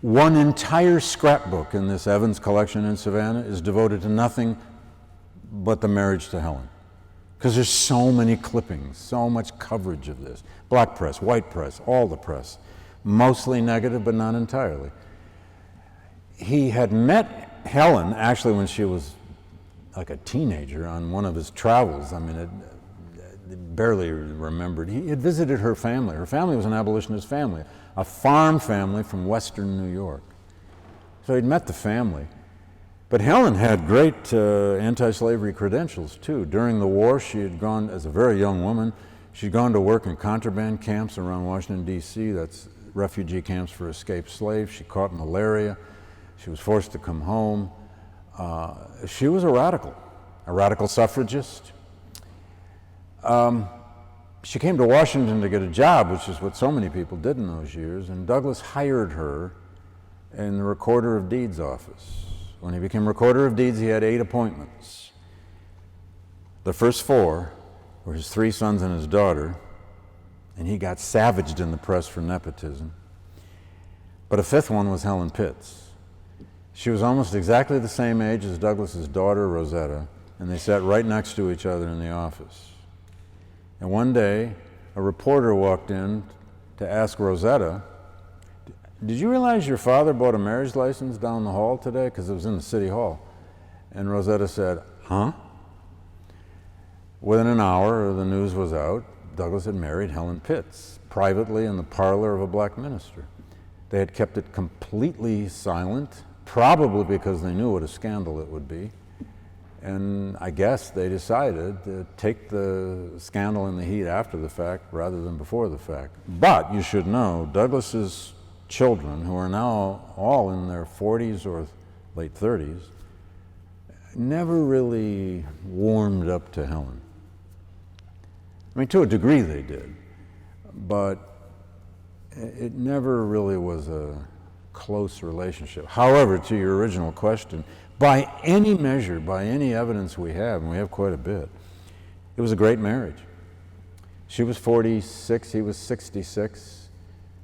One entire scrapbook in this Evans collection in Savannah is devoted to nothing but the marriage to Helen. Because there's so many clippings, so much coverage of this. Black press, white press, all the press. Mostly negative, but not entirely. He had met Helen, actually, when she was like a teenager on one of his travels. I mean, it barely remembered. He had visited her family. Her family was an abolitionist family, a farm family from western New York. So he'd met the family. But Helen had great anti-slavery credentials, too. During the war, she had gone, as a very young woman, she'd gone to work in contraband camps around Washington, D.C. That's refugee camps for escaped slaves. She caught malaria. She was forced to come home. She was a radical suffragist. She came to Washington to get a job, which is what so many people did in those years, and Douglass hired her in the Recorder of Deeds office. When he became Recorder of Deeds, he had 8 appointments. The first 4 were his 3 sons and his daughter, and he got savaged in the press for nepotism. But a 5th one was Helen Pitts. She was almost exactly the same age as Douglass's daughter, Rosetta, and they sat right next to each other in the office. And one day, a reporter walked in to ask Rosetta, "Did you realize your father bought a marriage license down the hall today?" Because it was in the city hall. And Rosetta said, "Huh?" Within an hour, the news was out. Douglass had married Helen Pitts, privately in the parlor of a black minister. They had kept it completely silent, probably because they knew what a scandal it would be. And I guess they decided to take the scandal and the heat after the fact rather than before the fact. But you should know, Douglass's children, who are now all in their 40s or late 30s, never really warmed up to Helen. I mean, to a degree they did, but it never really was a close relationship. However, to your original question, by any measure, by any evidence we have, and we have quite a bit, it was a great marriage. She was 46, he was 66.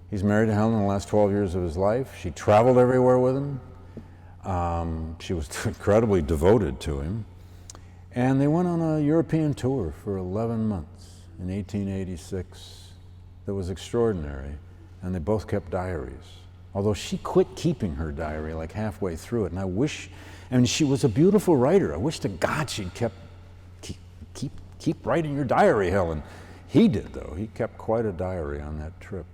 He's married to Helen in the last 12 years of his life. She traveled everywhere with him. She was incredibly devoted to him. And they went on a European tour for 11 months in 1886 that was extraordinary. And they both kept diaries. Although she quit keeping her diary like halfway through it. And I mean, she was a beautiful writer. I wish to God she'd keep writing your diary, Helen. He did, though. He kept quite a diary on that trip.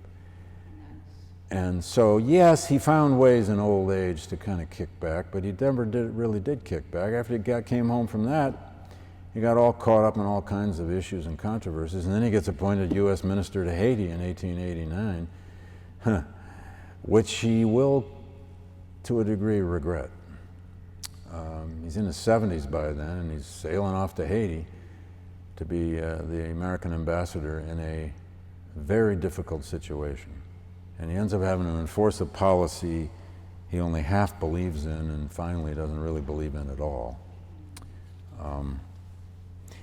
And so, yes, he found ways in old age to kind of kick back, but he never really did kick back. After he came home from that, he got all caught up in all kinds of issues and controversies, and then he gets appointed U.S. Minister to Haiti in 1889, which he will, to a degree, regret. He's in his 70s by then, and he's sailing off to Haiti to be the American ambassador in a very difficult situation. And he ends up having to enforce a policy he only half believes in and finally doesn't really believe in at all.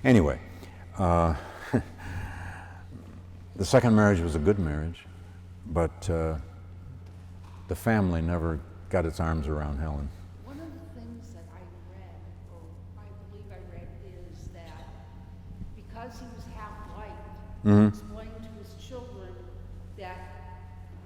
Anyway, the second marriage was a good marriage, but the family never got its arms around Helen. One of the things that I read, or I believe I read, is that because he was half white, he explained to his children that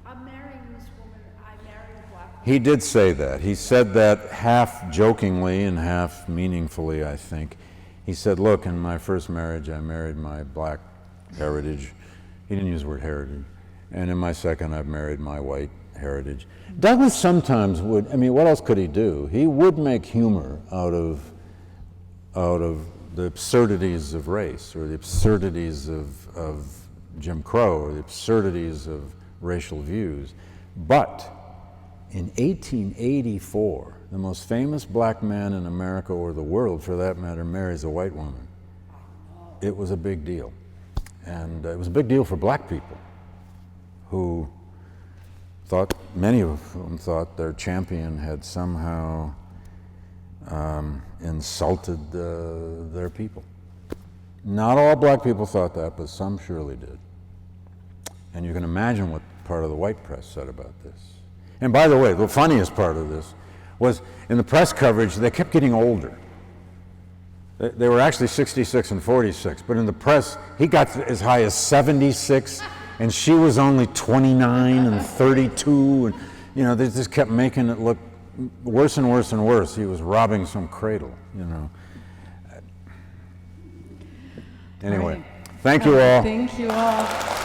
I'm marrying this woman, I married a black woman. He did say that. He said that half jokingly and half meaningfully, I think. He said, look, in my first marriage, I married my black heritage. He didn't use the word heritage. And in my second, I've married my white heritage. Douglass sometimes would, I mean, what else could he do? He would make humor out of the absurdities of race, or the absurdities of Jim Crow, or the absurdities of racial views. But in 1884, the most famous black man in America, or the world for that matter, marries a white woman. It was a big deal. And it was a big deal for black people who thought, many of whom thought their champion had somehow insulted their people. Not all black people thought that, but some surely did. And you can imagine what part of the white press said about this. And by the way, the funniest part of this was in the press coverage, they kept getting older. They were actually 66 and 46, but in the press, he got as high as 76, and she was only 29 and 32, and you know, they just kept making it look worse and worse and worse. He was robbing some cradle, you know. Anyway, Right. thank you all. Thank you all.